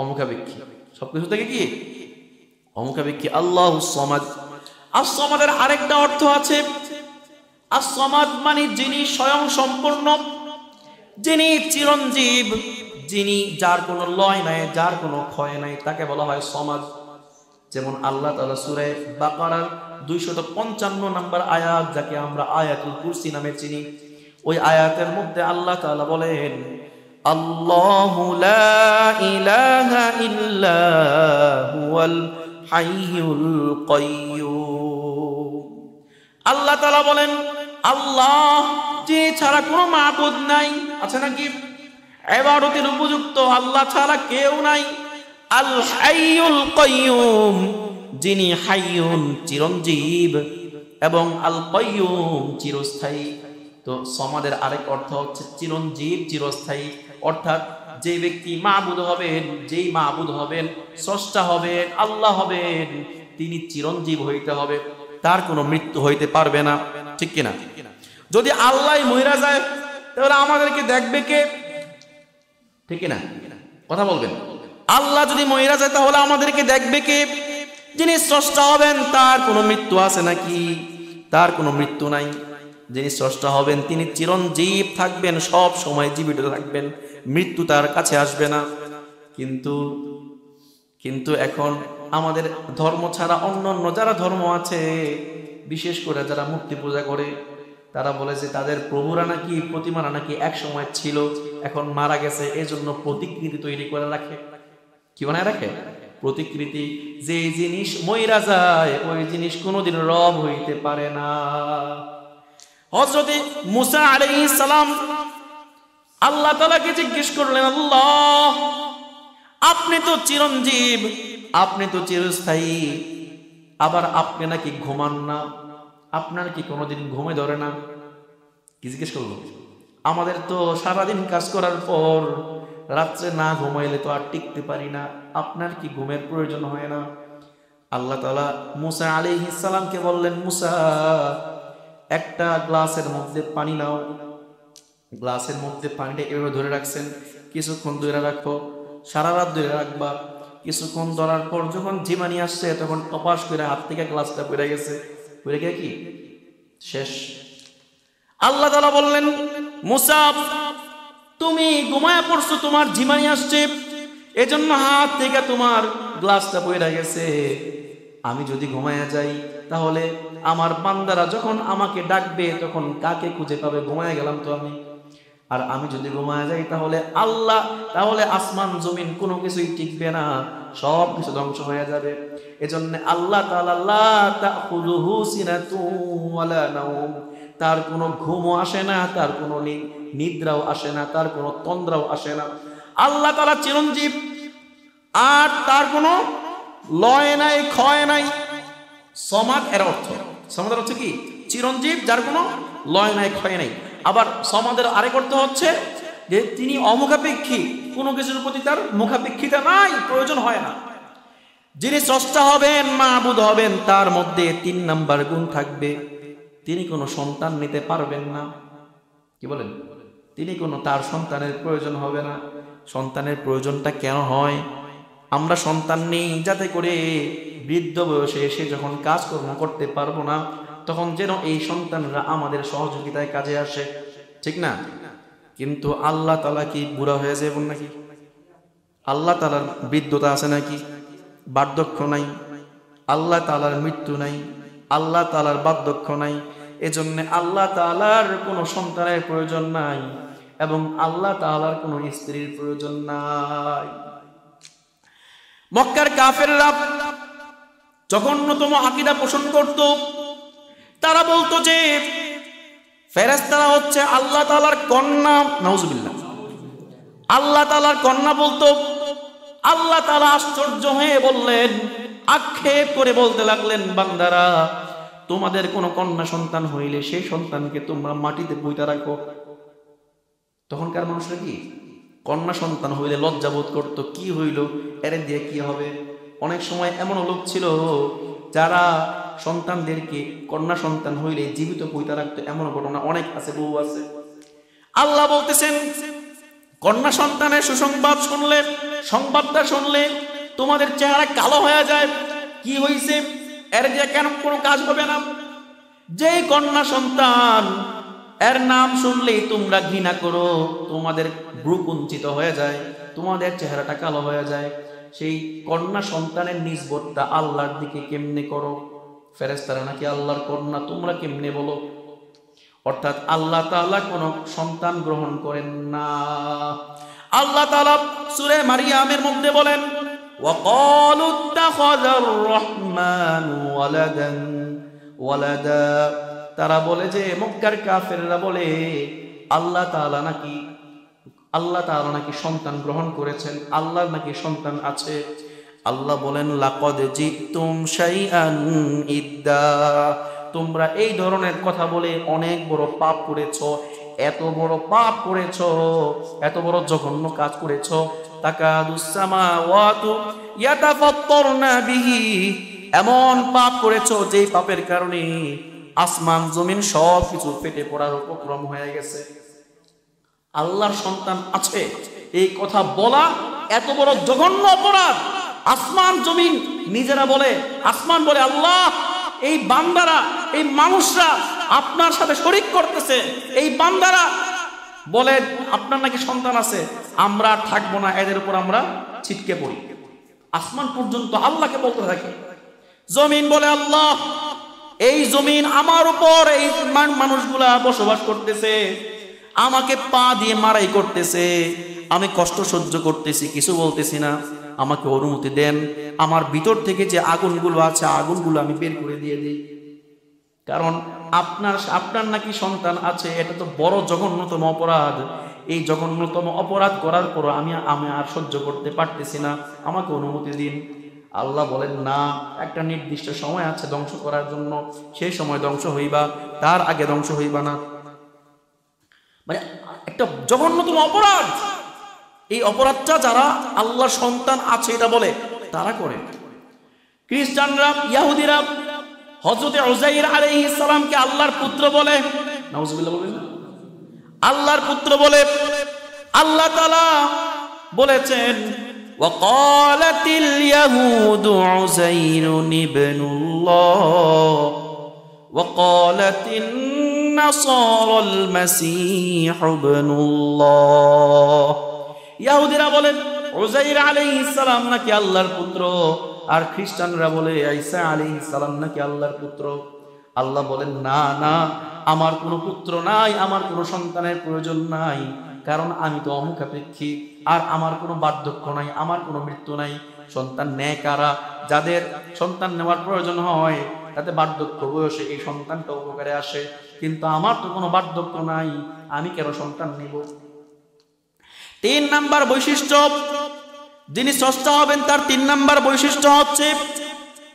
অমুখাপেক্ষী, সবকিছু থেকে কি অমুখাপেক্ষী। আল্লাহুস সামাদ। আস-সামাদের আরেকটা অর্থ আছে। আস-সামাদ মানে যিনি স্বয়ং সম্পূর্ণ, যিনি চিরঞ্জীব, যিনি যার কোনো লয় নাই, যার কোনো ক্ষয় নাই, তাকে বলা হয় সামাদ। যেমন আল্লাহ তাআলা সূরা বাকারার 255 নম্বর আয়াত, যাকে আমরা আয়াতুল কুরসি নামে চিনি, ওই আয়াতের মধ্যে আল্লাহ তাআলা বলেন আল্লাহু লা ইলাহা ইল্লা হুয়াল হাইয়ুল কাইয়্যুম। আল্লাহ তাআলা বলেন আল্লাহ, যে ছাড়া কোনো মাবুদ নাই। আছে নাকি? ইবাদতের উপযুক্ত আল্লাহ ছাড়া কেউ নাই। আল হাইয়ুল কাইয়্যুম, যিনি হাইয়ুন চিরঞ্জীব, এবং আল কাইয়্যুম চিরস্থায়ী। তো সমাদের আরেক অর্থ হচ্ছে চিরঞ্জীব, চিরস্থায়ী। অর্থাৎ যে ব্যক্তি মাবুদ হবেন, যেই মাবুদ হবেন, স্রষ্টা হবেন, আল্লাহ হবেন, তিনি চিরঞ্জীব হইতে হবে, তার কোনো মৃত্যু হইতে পারবে না। ঠিক কিনা? যদি আল্লাহ মইরা যায়, তাহলে আমাদেরকে দেখবে কে? ঠিক কিনা? কথা বলবেন। আল্লাহ যদি মইরা যায়, তাহলে আমাদেরকে দেখবে কে? যিনি স্রষ্টা হবেন, তার কোনো মৃত্যু আছে নাকি? তার কোনো মৃত্যু নাই। যিনি স্রষ্টা হবেন তিনি চিরঞ্জীব থাকবেন, সব সময় জীবিত থাকবেন, মৃত্যু তার কাছে আসবে না। কিন্তু এখন আমাদের ধর্ম ছাড়া অন্য যারা ধর্ম আছে, বিশেষ করে যারা মূর্তি পূজা করে, তারা বলে যে তাদের প্রভুরা নাকি, প্রতিমারা নাকি এক সময় ছিল, এখন মারা গেছে, এজন্য প্রতিকৃতি তৈরি করে রাখে। কি বানায় রাখে? প্রতিকৃতি। যে জিনিস মইরা যায় ওই জিনিস কোনোদিন রব হইতে পারে না। হযরতে মুসা আলাইহিস সালাম আল্লাহ তাআলাকে জিজ্ঞেস করলেন, আল্লাহ আপনি তো চিরঞ্জীব, আপনি তো চিরস্থায়ী, আবার আপনি নাকি ঘুমান না, আপনার কি কোনোদিন ঘুমে ধরে না? কি জিজ্ঞেস করলো? আমাদের তো সারাদিন কাজ করার পর রাত্রে না ঘুমাইলে তো আর টিকতে পারি না, আপনার কি ঘুমের প্রয়োজন হয় না? আল্লাহ তাআলা মুসা আলাইহিস সালামকে বললেন, মুসা একটা গ্লাসের মধ্যে পানি নাও, গ্লাসের মধ্যে পানিটা এভাবে ধরে রাখছেন, কিছুক্ষণ ধরে রাখো, সারা রাত ধরে রাখবা। কিছুক্ষণ ধরার পর যখন ঝিমানি আসছে তখন টপাস করে হাত থেকে গ্লাসটা পড়ে গেছে, পড়ে গিয়ে কি শেষ। আল্লাহ তাআলা বললেন, মুসা তুমি ঘুমায়া পড়ছো, তোমার ঝিমানি আসছে, এজন্য হাত থেকে তোমার গ্লাসটা পড়ে গেছে। আমি যদি ঘুমায়া যাই তাহলে আমার বান্দারা যখন আমাকে ডাকবে তখন কাকে খুঁজে পাবে? ঘুমায়া গেলাম তো আমি। আর আমি যদি ঘুমায়া যাই তাহলে আসমান জমিন কোনো কিছুই টিকবে না, সব কিছু ধ্বংস হয়ে যাবে। এজন্য আল্লাহ তাআলা লা তাখুযুহু সিনাতুন ওয়ালা নাওম, তার কোনো ঘুমও আসে না, তার কোনো নিদ্রাও আসে না, তার কোনো তন্দ্রাও আসে না। আল্লাহ তাআলা চিরঞ্জীব, আর তার কোনো লয় নাই, ক্ষয় নাই। সমাদ এর অর্থ, সমাদের অর্থ কি? চিরঞ্জীব, যার কোনো লয় নাই, ক্ষয় নাই। আবার সমাদের আরেক অর্থ হচ্ছে যে তিনি অমুখাপেক্ষী, কোনো কিছুর প্রতি তার মুখাপেক্ষিতা নাই, প্রয়োজন হয় না। যিনি স্রষ্টা হবেন, মাবুদ হবেন, তার মধ্যে 3 নাম্বার গুণ থাকবে, তিনি কোনো সন্তান নিতে পারবেন না। কি বলেন? তিনি কোনো, তার সন্তানের প্রয়োজন হবে না। সন্তানের প্রয়োজনটা কেন হয়? আমরা সন্তান নেই যাতে করে বৃদ্ধ বয়সে এসে যখন কাজকর্ম করতে পারবো না তখন যেন এই সন্তানরা আমাদের সহযোগিতায় কাজে আসে, ঠিক না? কিন্তু আল্লাহ তাআলা কি বুড়া হয়ে যাবেন নাকি? আল্লাহ তাআলার বৃদ্ধতা আছে নাকি? বার্ধক্য নাই। আল্লাহ তাআলার মৃত্যু নাই, আল্লাহ তাআলার বার্ধক্য নাই। এজন্য আল্লাহ তাআলার কোনো সন্তানের প্রয়োজন নাই এবং আল্লাহ তাআলার কোনো স্ত্রীর প্রয়োজন নাই। মক্কার কাফেররা জঘন্যতম আকীদা পোষণ করত। তারা বলতো যে ফেরেশতারা হচ্ছে আল্লাহ তাআলার কন্যা, নাউজুবিল্লাহ, আল্লাহ তাআলার কন্যা বলতো। আল্লাহ তাআলা আশ্চর্য হয়ে বললেন, আক্ষেপ করে বলতে লাগলেন, বান্দারা তোমাদের কোনো কন্যা সন্তান হইলে সেই সন্তানকে তোমরা মাটিতে পুঁতে রাখো। তখনকার মানুষরা কি কন্যা সন্তান হইলে লজ্জাবোধ করত, কি হইল, এর দিয়ে কি হবে। অনেক সময় এমন লোক ছিল যারা সন্তানদেরকে কন্যা সন্তান হইলে জীবিত পুঁতে রাখতো, এমন ঘটনা অনেক আছে, বহু আছে। আল্লাহ বলতেছেন, কন্যা সন্তানের সুসংবাদ শুনলে, সংবাদটা শুনলে তোমাদের চেহারা কালো হয়ে যায়। কি হইছে? এর দিয়ে কেন কোনো কাজ হবে না? যেই কন্যা সন্তান এর নাম শুনলেই তোমরা ঘৃণা করো, তোমাদের ভ্রু কুঞ্চিত হয়ে যায়, তোমাদের চেহারাটা কালো হয়ে যায়, সেই কন্যা সন্তানের নিসবতটা আল্লাহর দিকে কেমনে করো? ফেরেশতারা নাকি আল্লাহর কন্যা, তোমরা কেমনে বলো? অর্থাৎ আল্লাহ তাআলা কোনো সন্তান গ্রহণ করেন না। আল্লাহ তাআলা সূরা মারিয়ামের মধ্যে বলেন, ওয়াকালু ইত্তাখাযার রাহমানু ওয়ালাদা। তারা বলে যে, মক্কার কাফেররা বলে আল্লাহ তাআলা নাকি সন্তান গ্রহণ করেছেন, আল্লাহর নাকি সন্তান আছে। আল্লাহ বলেন, লাকাদ জিতুম শাইআন ইদ্দা, তোমরা এই ধরনের কথা বলে অনেক বড় পাপ করেছো, এত বড় পাপ করেছো, এত বড় জঘন্য কাজ করেছো। তাকাদুস সামাওয়াতু ইয়াতাফাত্তারনা বিহি, এমন পাপ করেছো যেই পাপের কারণে আসমান জমিন সব কিছু ফেটে পড়ার উপক্রম হয়ে গেছে। আল্লাহর সন্তান আছে এই কথা বলা এত বড় জঘন্য অপরাধ। আসমান জমিন নিজেরা বলে, আসমান বলে আল্লাহ, এই বান্দারা, এই মানুষরা আপনার সাথে শরীক করতেছে, এই বান্দারা বলে আপনার নাকি সন্তান আছে, আমরা থাকবো না, এদের উপর আমরা ছিটকে পড়ি। আসমান পর্যন্ত আল্লাহকে বলতে থাকে। জমিন বলে আল্লাহ, এই জমিন আমার উপর এই মানুষগুলা বসবাস করতেছে, আমাকে পা দিয়ে মারাই করতেছে, আমি কষ্ট সহ্য করতেছি, কিছু বলতেছি না, আমাকে অনুমতি দেন, আমার ভিতর থেকে যে আগুনগুলো আছে আগুনগুলো আমি বের করে দিয়ে দিই। কারণ আপনার নাকি সন্তান আছে, এটা তো বড় জঘন্যতম অপরাধ। এই জঘন্যতম অপরাধ করার পর আমি আর সহ্য করতে পারতেছি না, আমাকে অনুমতি দিন। আল্লাহ বলেন না, একটা নির্দিষ্ট সময় আছে ধ্বংস করার জন্য, সেই সময় ধ্বংস হইবা, তার আগে ধ্বংস হইবা না। মানে একটা জঘন্যতম অপরাধ। এই অপরাধটা যারা আল্লাহ সন্তান আছে এটা বলে তারা করে। খ্রিস্টানরা, ইহুদিরা হযরত উযাইর আলাইহিস সালামকে আল্লাহর পুত্র বলে, নাউজুবিল্লাহ বলেন না, আল্লাহর পুত্র বলে। আল্লাহ তাআলা বলেছেন, ওয়াকালাতিল ইয়াহুদু উযাইরুন ইবনুল্লাহ ওয়াকালাতিন নাসারাল মাসীহ ইবনুল্লাহ। ইহুদিরা বলেন উযাইর আলাইহিস সালাম নাকি আল্লাহর পুত্র, আর খ্রিস্টানরা বলে ঈসা আলাইহিস সালাম নাকি আল্লাহর পুত্র। আল্লাহ বলেন না না, আমার কোনো পুত্র নাই, আমার কোনো সন্তানের প্রয়োজন নাই, কারণ আমি তো অমুখাপেক্ষী, আর আমার কোনো বার্ধক্য নাই, আমার কোনো মৃত্যু নাই। সন্তান নেয় কারা? যাদের সন্তান নেওয়ার প্রয়োজন হয়, তাতে বার্ধক্য বয়সে এই সন্তানটা উপকারে আসে, কিন্তু আমার তো কোনো বার্ধক্য নাই, আমি কেন সন্তান নেব? 3 নাম্বার বৈশিষ্ট্য, যিনি স্রষ্টা হবেন তার 3 নাম্বার বৈশিষ্ট্য হচ্ছে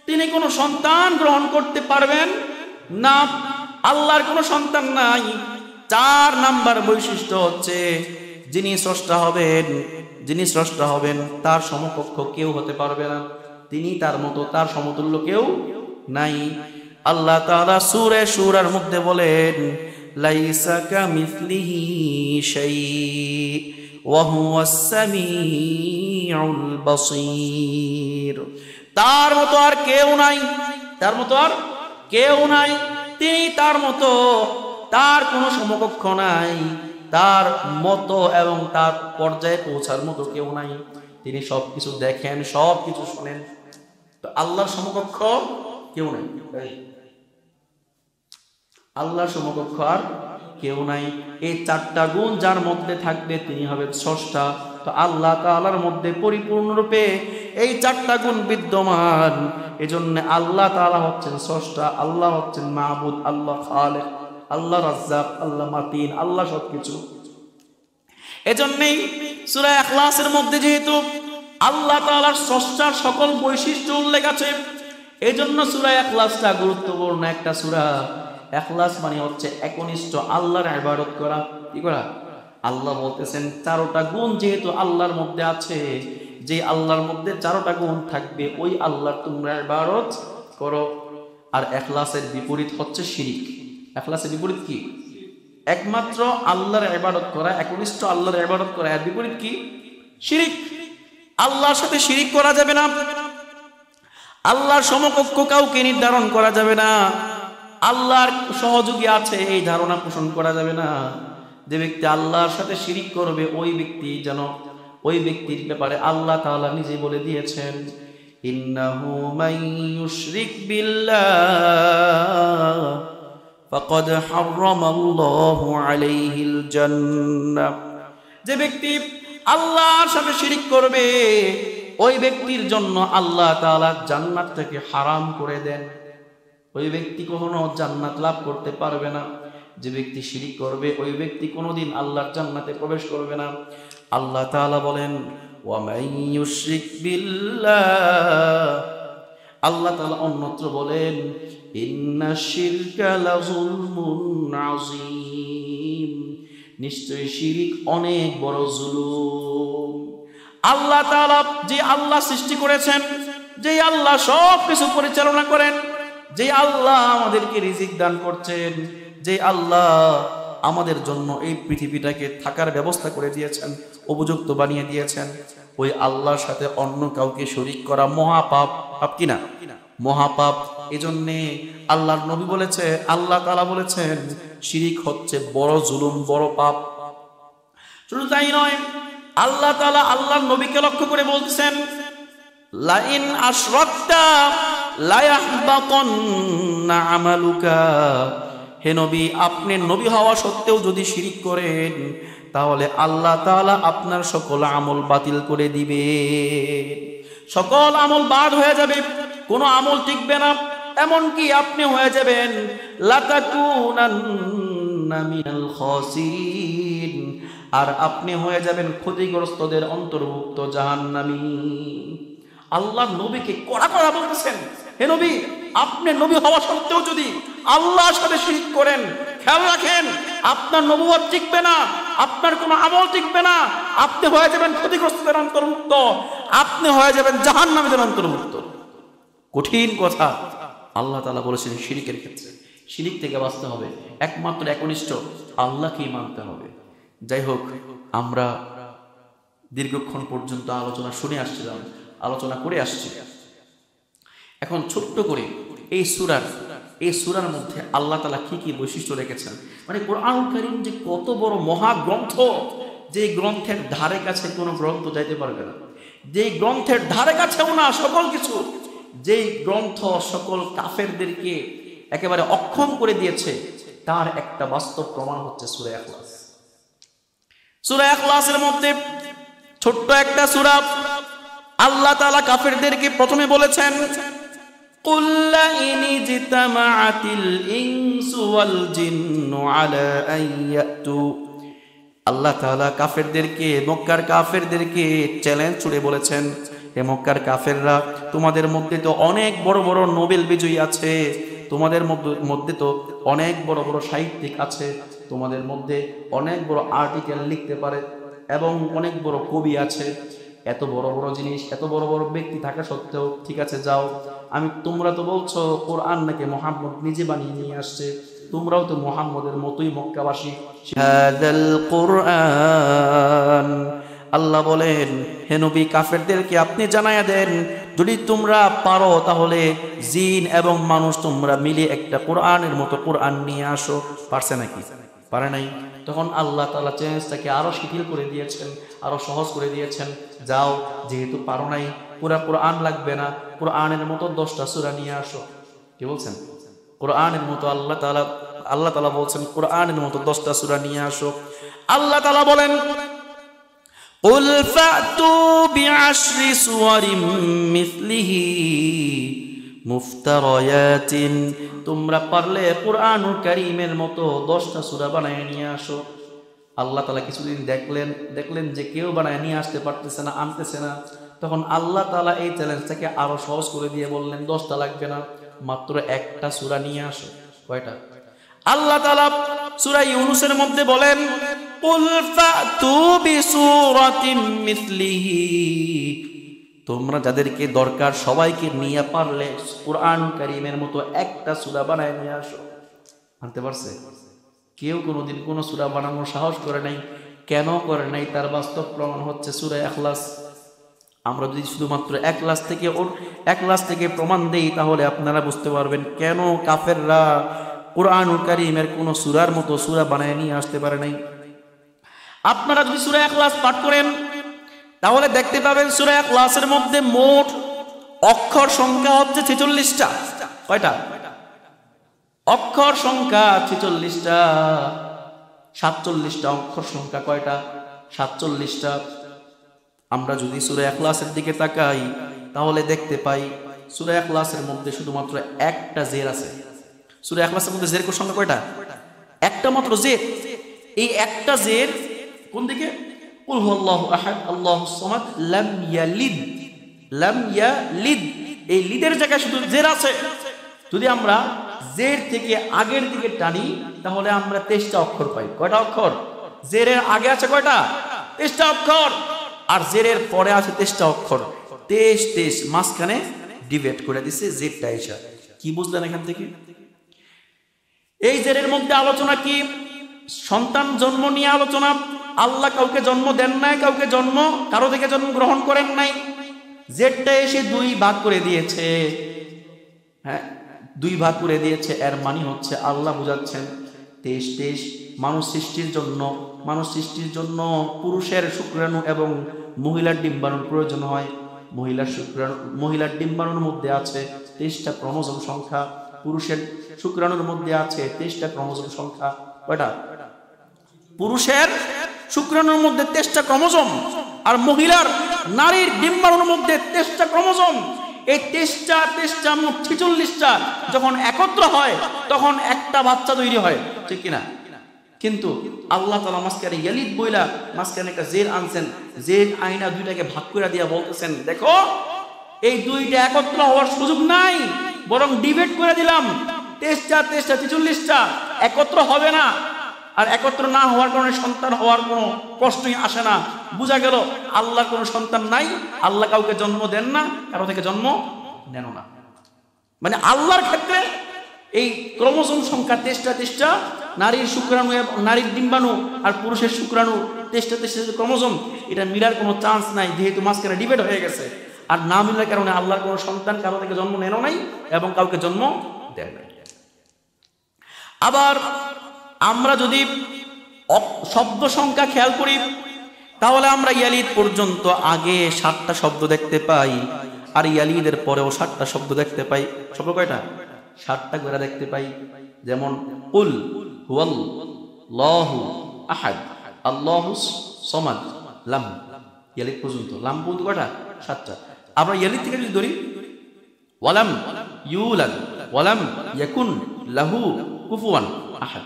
তিনি কোনো সন্তান গ্রহণ করতে পারবেন না, আল্লাহর কোনো সন্তান নাই। 4 নাম্বার বৈশিষ্ট্য হচ্ছে যিনি স্রষ্টা হবেন তার সমকক্ষ কেউ হতে পারবে না, তিনি তার মতো, তার সমতুল্য কেউ নাই। আল্লাহ তাআলা সূরা শুরার মধ্যে বলেন, লাইসা কামিসলিহি শাই ওয়া হুয়াস সামিউল বাসীর। তার মতো আর কেউ নাই, তার মতো আর কেউ নাই, তিনি তার মতো, তার কোনো সমকক্ষ নাই, তার মতো এবং তার পর্যায়ে পৌঁছার মতো কেউ নাই। তিনি সবকিছু দেখেন, সবকিছু শুনেন। তো আল্লাহর সমকক্ষ কেউ নাই, আল্লাহর সমকক্ষ আর কেউ নাই। এই 4টা গুণ যার মধ্যে থাকবে তিনি হবেন স্রষ্টা। তো আল্লাহ তাআলার মধ্যে পরিপূর্ণরূপে এই 4টা গুণ বিদ্যমান, এজন্য আল্লাহ তাআলা হচ্ছেন স্রষ্টা, আল্লাহ হচ্ছেন মাবুদ, আল্লাহ খালিক, আল্লাহ রাজ্জাক, আল্লাহ মাতিন, আল্লাহ সবকিছু। এজন্যই সূরা ইখলাসের মধ্যে যেহেতু আল্লাহ তাআলার স্রষ্টার সকল বৈশিষ্ট্য উল্লেখ আছে, এজন্য সূরা ইখলাসটা গুরুত্বপূর্ণ একটা সূরা। ইখলাস মানে হচ্ছে একনিষ্ঠ আল্লাহর ইবাদত করা। কি করা? আল্লাহ বলতেছেন 4টা গুণ যেহেতু আল্লাহর মধ্যে আছে, যে আল্লাহর মধ্যে 4টা গুণ থাকবে ওই আল্লাহর তোমরা ইবাদত করো। আর ইখলাসের বিপরীত হচ্ছে শিরিক। ইখলাসের বিপরীত কি? একমাত্র আল্লাহর ইবাদত করা, একনিষ্ঠ আল্লাহর ইবাদত করা। এর বিপরীত কি? শিরিক। আল্লাহর সাথে শিরিক করা যাবে না, আল্লাহর সমকক্ষ কাউকে নির্ধারণ করা যাবে না, আল্লাহর সহযোগী আছে এই ধারণা পোষণ করা যাবে না। যে ব্যক্তি আল্লাহর সাথে শিরিক করবে ওই ব্যক্তি যেন, ওই ব্যক্তির ব্যাপারে আল্লাহ তাআলা নিজে বলে দিয়েছেন, ইন্নাহু মান ইউশরিক বিল্লাহ ফাকাদ হারামাল্লাহু আলাইহিল জান্নাহ। যে ব্যক্তি আল্লাহর সাথে শিরিক করবে ওই ব্যক্তির জন্য আল্লাহ তাআলা জান্নাত থেকে হারাম করে দেন। ওই ব্যক্তি কখনো জান্নাত লাভ করতে পারবে না। যে ব্যক্তি শিরিক করবে ওই ব্যক্তি কোনোদিন আল্লাহর জান্নাতে প্রবেশ করবে না। আল্লাহ তাআলা বলেন, ওয়া মান ইউশরিক বিল্লাহ, আল্লাহ তাআলা অন্যত্র বলেন, ইন্নাশ শিরকা লাযুলমুন আযীম, নিশ্চয়ই শিরিক অনেক বড় জুলুম। আল্লাহ তাআলা যে আল্লাহ সৃষ্টি করেছেন, যে আল্লাহ সব কিছু পরিচালনা করেন, যে আল্লাহ আমাদেরকে রিজিক দান করছেন, যে আল্লাহ আমাদের জন্য এই পৃথিবীটাকে থাকার ব্যবস্থা করে দিয়েছেন, উপযুক্ত বানিয়ে দিয়েছেন, ওই আল্লাহর সাথে অন্য কাউকে শরীক করা মহাপাপ। পাপ কিনা? মহাপাপ। এজন্যে আল্লাহর নবী বলেছে, আল্লাহ তাআলা বলেছেন শিরিক হচ্ছে বড় জুলুম, বড় পাপ। শুধু তাই নয়, আল্লাহ তাআলা আল্লাহর নবীকে লক্ষ্য করে বলতেছেন, লা ইন আশরাকতা লা ইয়াহবাতান্না আমালুকা। হে নবী, আপনি নবী হওয়া সত্ত্বেও যদি শিরিক করেন তাহলে আল্লাহ তাআলা আপনার সকল আমল বাতিল করে দিবে। সকল আমল বাদ হয়ে যাবে, কোনো আমল টিকবে না। এমনকি আপনি হয়ে যাবেন লাতাকুনান্না মিনাল খাসিরিন, আর আপনি হয়ে যাবেন ক্ষতিগ্রস্তদের অন্তর্ভুক্ত জাহান্নামী। আল্লাহ নবীকে কড়া কড়া বলতেছেন, হে নবী, আপনি নবী হওয়া সত্ত্বেও যদি আল্লাহর সাথে শিরক করেন, খেয়াল রাখেন আপনার নবুয়ত টিকবে না, আপনার কোনো আমল টিকবে না, আপনি হয়ে যাবেন ক্ষতিগ্রস্তদের অন্তর্ভুক্ত, আপনি হয়ে যাবেন জাহান্নামীদের অন্তর্ভুক্ত। কঠিন কথা আল্লাহ তাআলা বলেছেন শিরকের ক্ষেত্রে। শিরক থেকে বাঁচতে হবে, একমাত্র একনিষ্ঠ আল্লাহকেই মানতে হবে। যাই হোক, আমরা দীর্ঘক্ষণ পর্যন্ত আলোচনা শুনে আসছিলাম, আলোচনা করে আসছি। এখন ছোট্ট করে এই সূরার মধ্যে আল্লাহ তাআলা কি কি বৈশিষ্ট্য রেখেছেন, মানে কোরআনুল কারীম যে কত বড় মহাগ্রন্থ, যে গ্রন্থের ধারে কাছে কোনো গ্রন্থ যাইতে পারবে না, যে গ্রন্থের ধারে কাছেও না সকল কিছু, যেই গ্রন্থ সকল কাফেরদেরকে একেবারে অক্ষম করে দিয়েছে, তার একটা বাস্তব প্রমাণ হচ্ছে সূরা ইখলাস। সূরা ইখলাসের মধ্যে ছোট্ট একটা সূরা, আল্লাহ তাআলা কাফেরদেরকে প্রথমে বলেছেন, কুল লা ইন ইজতামাআতিল ইনসু ওয়াল জিন্নু আলা আন ইয়াতু। আল্লাহ তাআলা কাফেরদেরকে, মক্কার কাফেরদেরকে চ্যালেঞ্জ ছুড়ে বলেছেন, হে মক্কার কাফেররা, তোমাদের মধ্যে তো অনেক বড় বড় নোবেল বিজয়ী আছে, তোমাদের মধ্যে তো অনেক বড় বড় সাহিত্যিক আছে, তোমাদের মধ্যে অনেক বড় আর্টিকেল লিখতে পারে এবং অনেক বড় কবি আছে। এত বড় বড় জিনিস, এত বড় বড় ব্যক্তি থাকা সত্ত্বেও ঠিক আছে যাও, তোমরা তো বলছো কোরআন নাকি মুহাম্মদ নিজে বানিয়ে নিয়ে আসছে, তোমরাও তো মুহাম্মদের মতোই মক্কাবাসী। হাযাল কুরআন, আল্লাহ বলেন হে নবী, কাফেরদেরকে আপনি জানায়া দেন, যদি তোমরা পারো তাহলে জিন এবং মানুষ তোমরা মিলে একটা কোরআনের মতো কোরআন নিয়ে আসো। পারছে নাকি? পারে নাই। তখন আল্লাহ তাআলা চ্যালেঞ্জটাকে আরো শিথিল করে দিয়েছেন, আরো সহজ করে দিয়েছেন, যাও, যেহেতু পারো নাই, পুরা কোরআন লাগবে না, কোরআনের মতো 10টা সূরা নিয়ে আসো। কি বলছেন? কোরআনের মতো আল্লাহ তাআলা বলছেন কোরআনের মতো 10টা সূরা নিয়ে আসো। আল্লাহ তাআলা বলেন, কুল ফাতু বিআশরি সুওয়ারিম মিসলিহি মুফতারায়াতিন, তোমরা পারলে কোরআনুল কারীমের মতো 10টা সূরা বানায় নিয়ে আসো। আল্লাহ তাআলা কিছুদিন দেখলেন যে কেউ বানায় নিয়ে আসতে পারতেছে না, আনতেছে না, তখন আল্লাহ তাআলা এই চ্যালেঞ্জটাকে আরো সহজ করে দিয়ে বললেন, 10টা লাগবে না, মাত্র একটা সূরা নিয়ে আসো। কয়টা? আল্লাহ তাআলা সূরা ইউনূসের মধ্যে বলেন, কুল ফাতু বিসূরাতিন মিসলিহি, তোমরা যাদেরকে দরকার সবাইকে নিয়ে পারলে কোরআনুল কারীমের মতো একটা সূরা বানায় নিয়ে আসো। আনতে পারছে? কেউ কোনোদিন কোনো সূরা বানানোর সাহস করে নাই। কেন করে নাই? তার বাস্তব প্রমাণ হচ্ছে সূরা ইখলাস। আমরা যদি শুধুমাত্র ইখলাস থেকে প্রমাণ দেই তাহলে আপনারা বুঝতে পারবেন কেন কাফেররা কোরআনুল কারীমের কোন সূরার মতো সূরা বানায় নিয়ে আসতে পারে নাই। আপনারা যদি সূরা ইখলাস পাঠ করেন তাহলে দেখতে পাবেন সূরা ইখলাসের মধ্যে মোট অক্ষর সংখ্যা হচ্ছে 46টা। কয়টা? অক্ষর সংখ্যা 46টা। 47টা অক্ষর সংখ্যা কয়টা? 47টা। আমরা যদি সূরা ইখলাসের দিকে তাকাই তাহলে দেখতে পাই সূরা ইখলাসের মধ্যে শুধুমাত্র একটা জের আছে। সূরা ইখলাসের মধ্যে জের সংখ্যা কয়টা? একটা মাত্র জের। এই একটা জের কোন দিকে? কুল হুয়াল্লাহু আহাদ আল্লাহুস সামাদ লাম ইয়ালিদ। এই লিদের জায়গায় শুধু জের আছে। যদি আমরা জের থেকে আগের দিকে টানি তাহলে আমরা 23টা অক্ষর পাই। কয়টা অক্ষর? জেরের আগে আছে কয়টা? 23টা অক্ষর। আর জেরের পরে আছে 23টা অক্ষর। 23 মাঝখানে ডিভাইড করে দিছে জেরটা এসে। কি বুঝলেন এখান থেকে? এই জেরের মধ্যে আলোচনা কি? সন্তান জন্ম নিয়ে আলোচনা। আল্লাহ কাউকে জন্ম দেন নাই, কাউকে কারো থেকে জন্ম গ্রহণ করেন নাই। জেরটা এসে 2 ভাগ করে দিয়েছে। হ্যাঁ, দুই ভাগ করে দিয়েছে। এর মানে হচ্ছে আল্লাহ বুঝাচ্ছেন 23 মানুষ সৃষ্টির জন্য পুরুষের শুক্রাণু এবং মহিলার ডিম্বাণুর প্রয়োজন হয়। মহিলার ডিম্বাণুর মধ্যে আছে 23টা ক্রোমোজোম সংখ্যা, পুরুষের শুক্রাণুর মধ্যে আছে 23টা ক্রোমোজোম সংখ্যা। কয়টা? পুরুষের শুক্রাণুর মধ্যে 23টা ক্রোমোজোম, আর নারীর ডিম্বাণুর মধ্যে 23টা ক্রোমোজোম। এই 23টা মোট 46টা যখন একত্র হয় তখন একটা বাচ্চা তৈরি হয়, ঠিক কিনা? কিন্তু আল্লাহ তাআলা মাঝখানে ইয়ালিদ বইলা মাঝখানে একটা জের আনছেন, জের আইনা দুইটাকে ভাগ করে দিয়া বলতেছেন, দেখো এই দুইটা একত্র হওয়ার সুযোগ নাই, বরং ডিভাইড করে দিলাম। 23টা 43টা একত্র হবে না, আর একত্র না হওয়ার কারণে সন্তান হওয়ার কোনো প্রশ্নই আসে না। বোঝা গেল আল্লাহর কোনো সন্তান নাই, আল্লাহ কাউকে জন্ম দেন না, কারো থেকে জন্ম নেন না। মানে আল্লাহর ক্ষেত্রে এই ক্রোমোজোম সংখ্যা 23টা, নারীর শুক্রাণু, নারীর ডিম্বাণু আর পুরুষের শুক্রাণু 23টা ক্রোমোজোম, এটা মিলার কোনো চান্স নাই, যেহেতু মাঝখানে ডিভাইড হয়ে গেছে। আর না মিলার কারণে আল্লাহর কোনো সন্তান কারো থেকে জন্ম নেন নাই এবং কাউকে জন্ম দেন নাই। আবার আমরা যদি শব্দ সংখ্যা খেয়াল করি তাহলে আমরা ইয়ালিদ পর্যন্ত আগে 7টা শব্দ দেখতে পাই, আর ইয়ালিদের পরেও 7টা শব্দ দেখতে পাই। শব্দ কয়টা? 7টা করে দেখতে পাই। যেমন কুল হুয়াল্লাহু আহাদ, আল্লাহুস সামাদ, লাম, ইয়ালিদ পর্যন্ত। লাম পর্যন্ত কয়টা? 7টা। আমরা ইয়ালিদ থেকে যদি ধরি ওয়ালাম ইউলাদ ওয়ালাম ইয়াকুন লাহু কুফুয়ান আহাদ,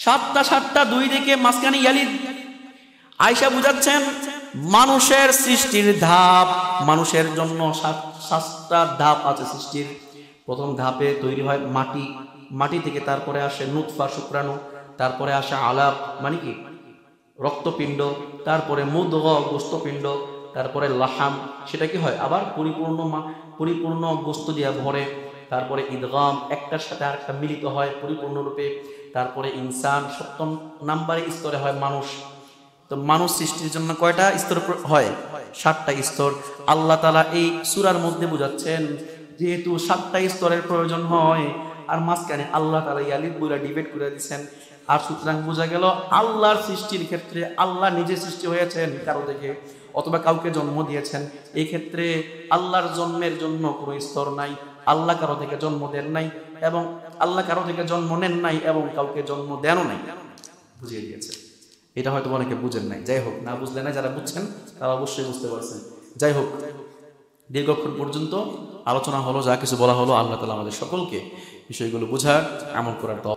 7টা 2 দিকে মাঝখানে ইয়ালিদ। আয়েশা বুঝাচ্ছেন মানুষের সৃষ্টির ধাপ, মানুষের জন্য 7টা ধাপ আছে সৃষ্টির। প্রথম ধাপে তৈরি হয় মাটি থেকে, তারপরে আসে নুতফা শুক্রাণু, তারপরে আসে আলাক মানে কি রক্তপিণ্ড, তারপরে মুদগা গোস্তপিণ্ড, তারপরে লাহাম, সেটা কি হয় আবার পরিপূর্ণ গোস্ত দিয়ে ভরে, তারপরে ইদগাম একটার সাথে আরেকটা মিলিত হয় পরিপূর্ণরূপে, তারপরে ইনসান 7ম নাম্বারে স্তরে হয় মানুষ। তো মানুষ সৃষ্টির জন্য কয়টা স্তর হয়? 7টা স্তর। আল্লাহ তাআলা এই সূরার মধ্যে বুঝাচ্ছেন যেহেতু 7টা স্তরের প্রয়োজন হয়, আর মাঝখানে আল্লাহ তাআলা ইয়ালিদ বইলা ডিভাইড করে দিয়েছেন। আর সুতরাং বোঝা গেল আল্লাহর সৃষ্টির ক্ষেত্রে আল্লাহ নিজে সৃষ্টি হয়েছেন কারো থেকে, অথবা কাউকে জন্ম দিয়েছেন। এই ক্ষেত্রে আল্লাহর জন্মের জন্য কোনো স্তর নাই, আল্লাহ কারো থেকে জন্ম দেন নাই এবং আল্লাহ কারো থেকে জন্ম নেন নাই এবং কাউকে জন্ম দেনও নাই, বুঝিয়ে দিয়েছে। এটা হয়তো অনেকে বুঝেন নাই। যাই হোক, না বুঝলে না, যারা বুঝছেন তারা অবশ্যই বুঝতে পারছেন। যাই হোক, দীর্ঘক্ষণ পর্যন্ত আলোচনা হলো, যা কিছু বলা হলো, আল্লাহ তাআলা আমাদের সকলকে বিষয়গুলো বোঝার, আমল করার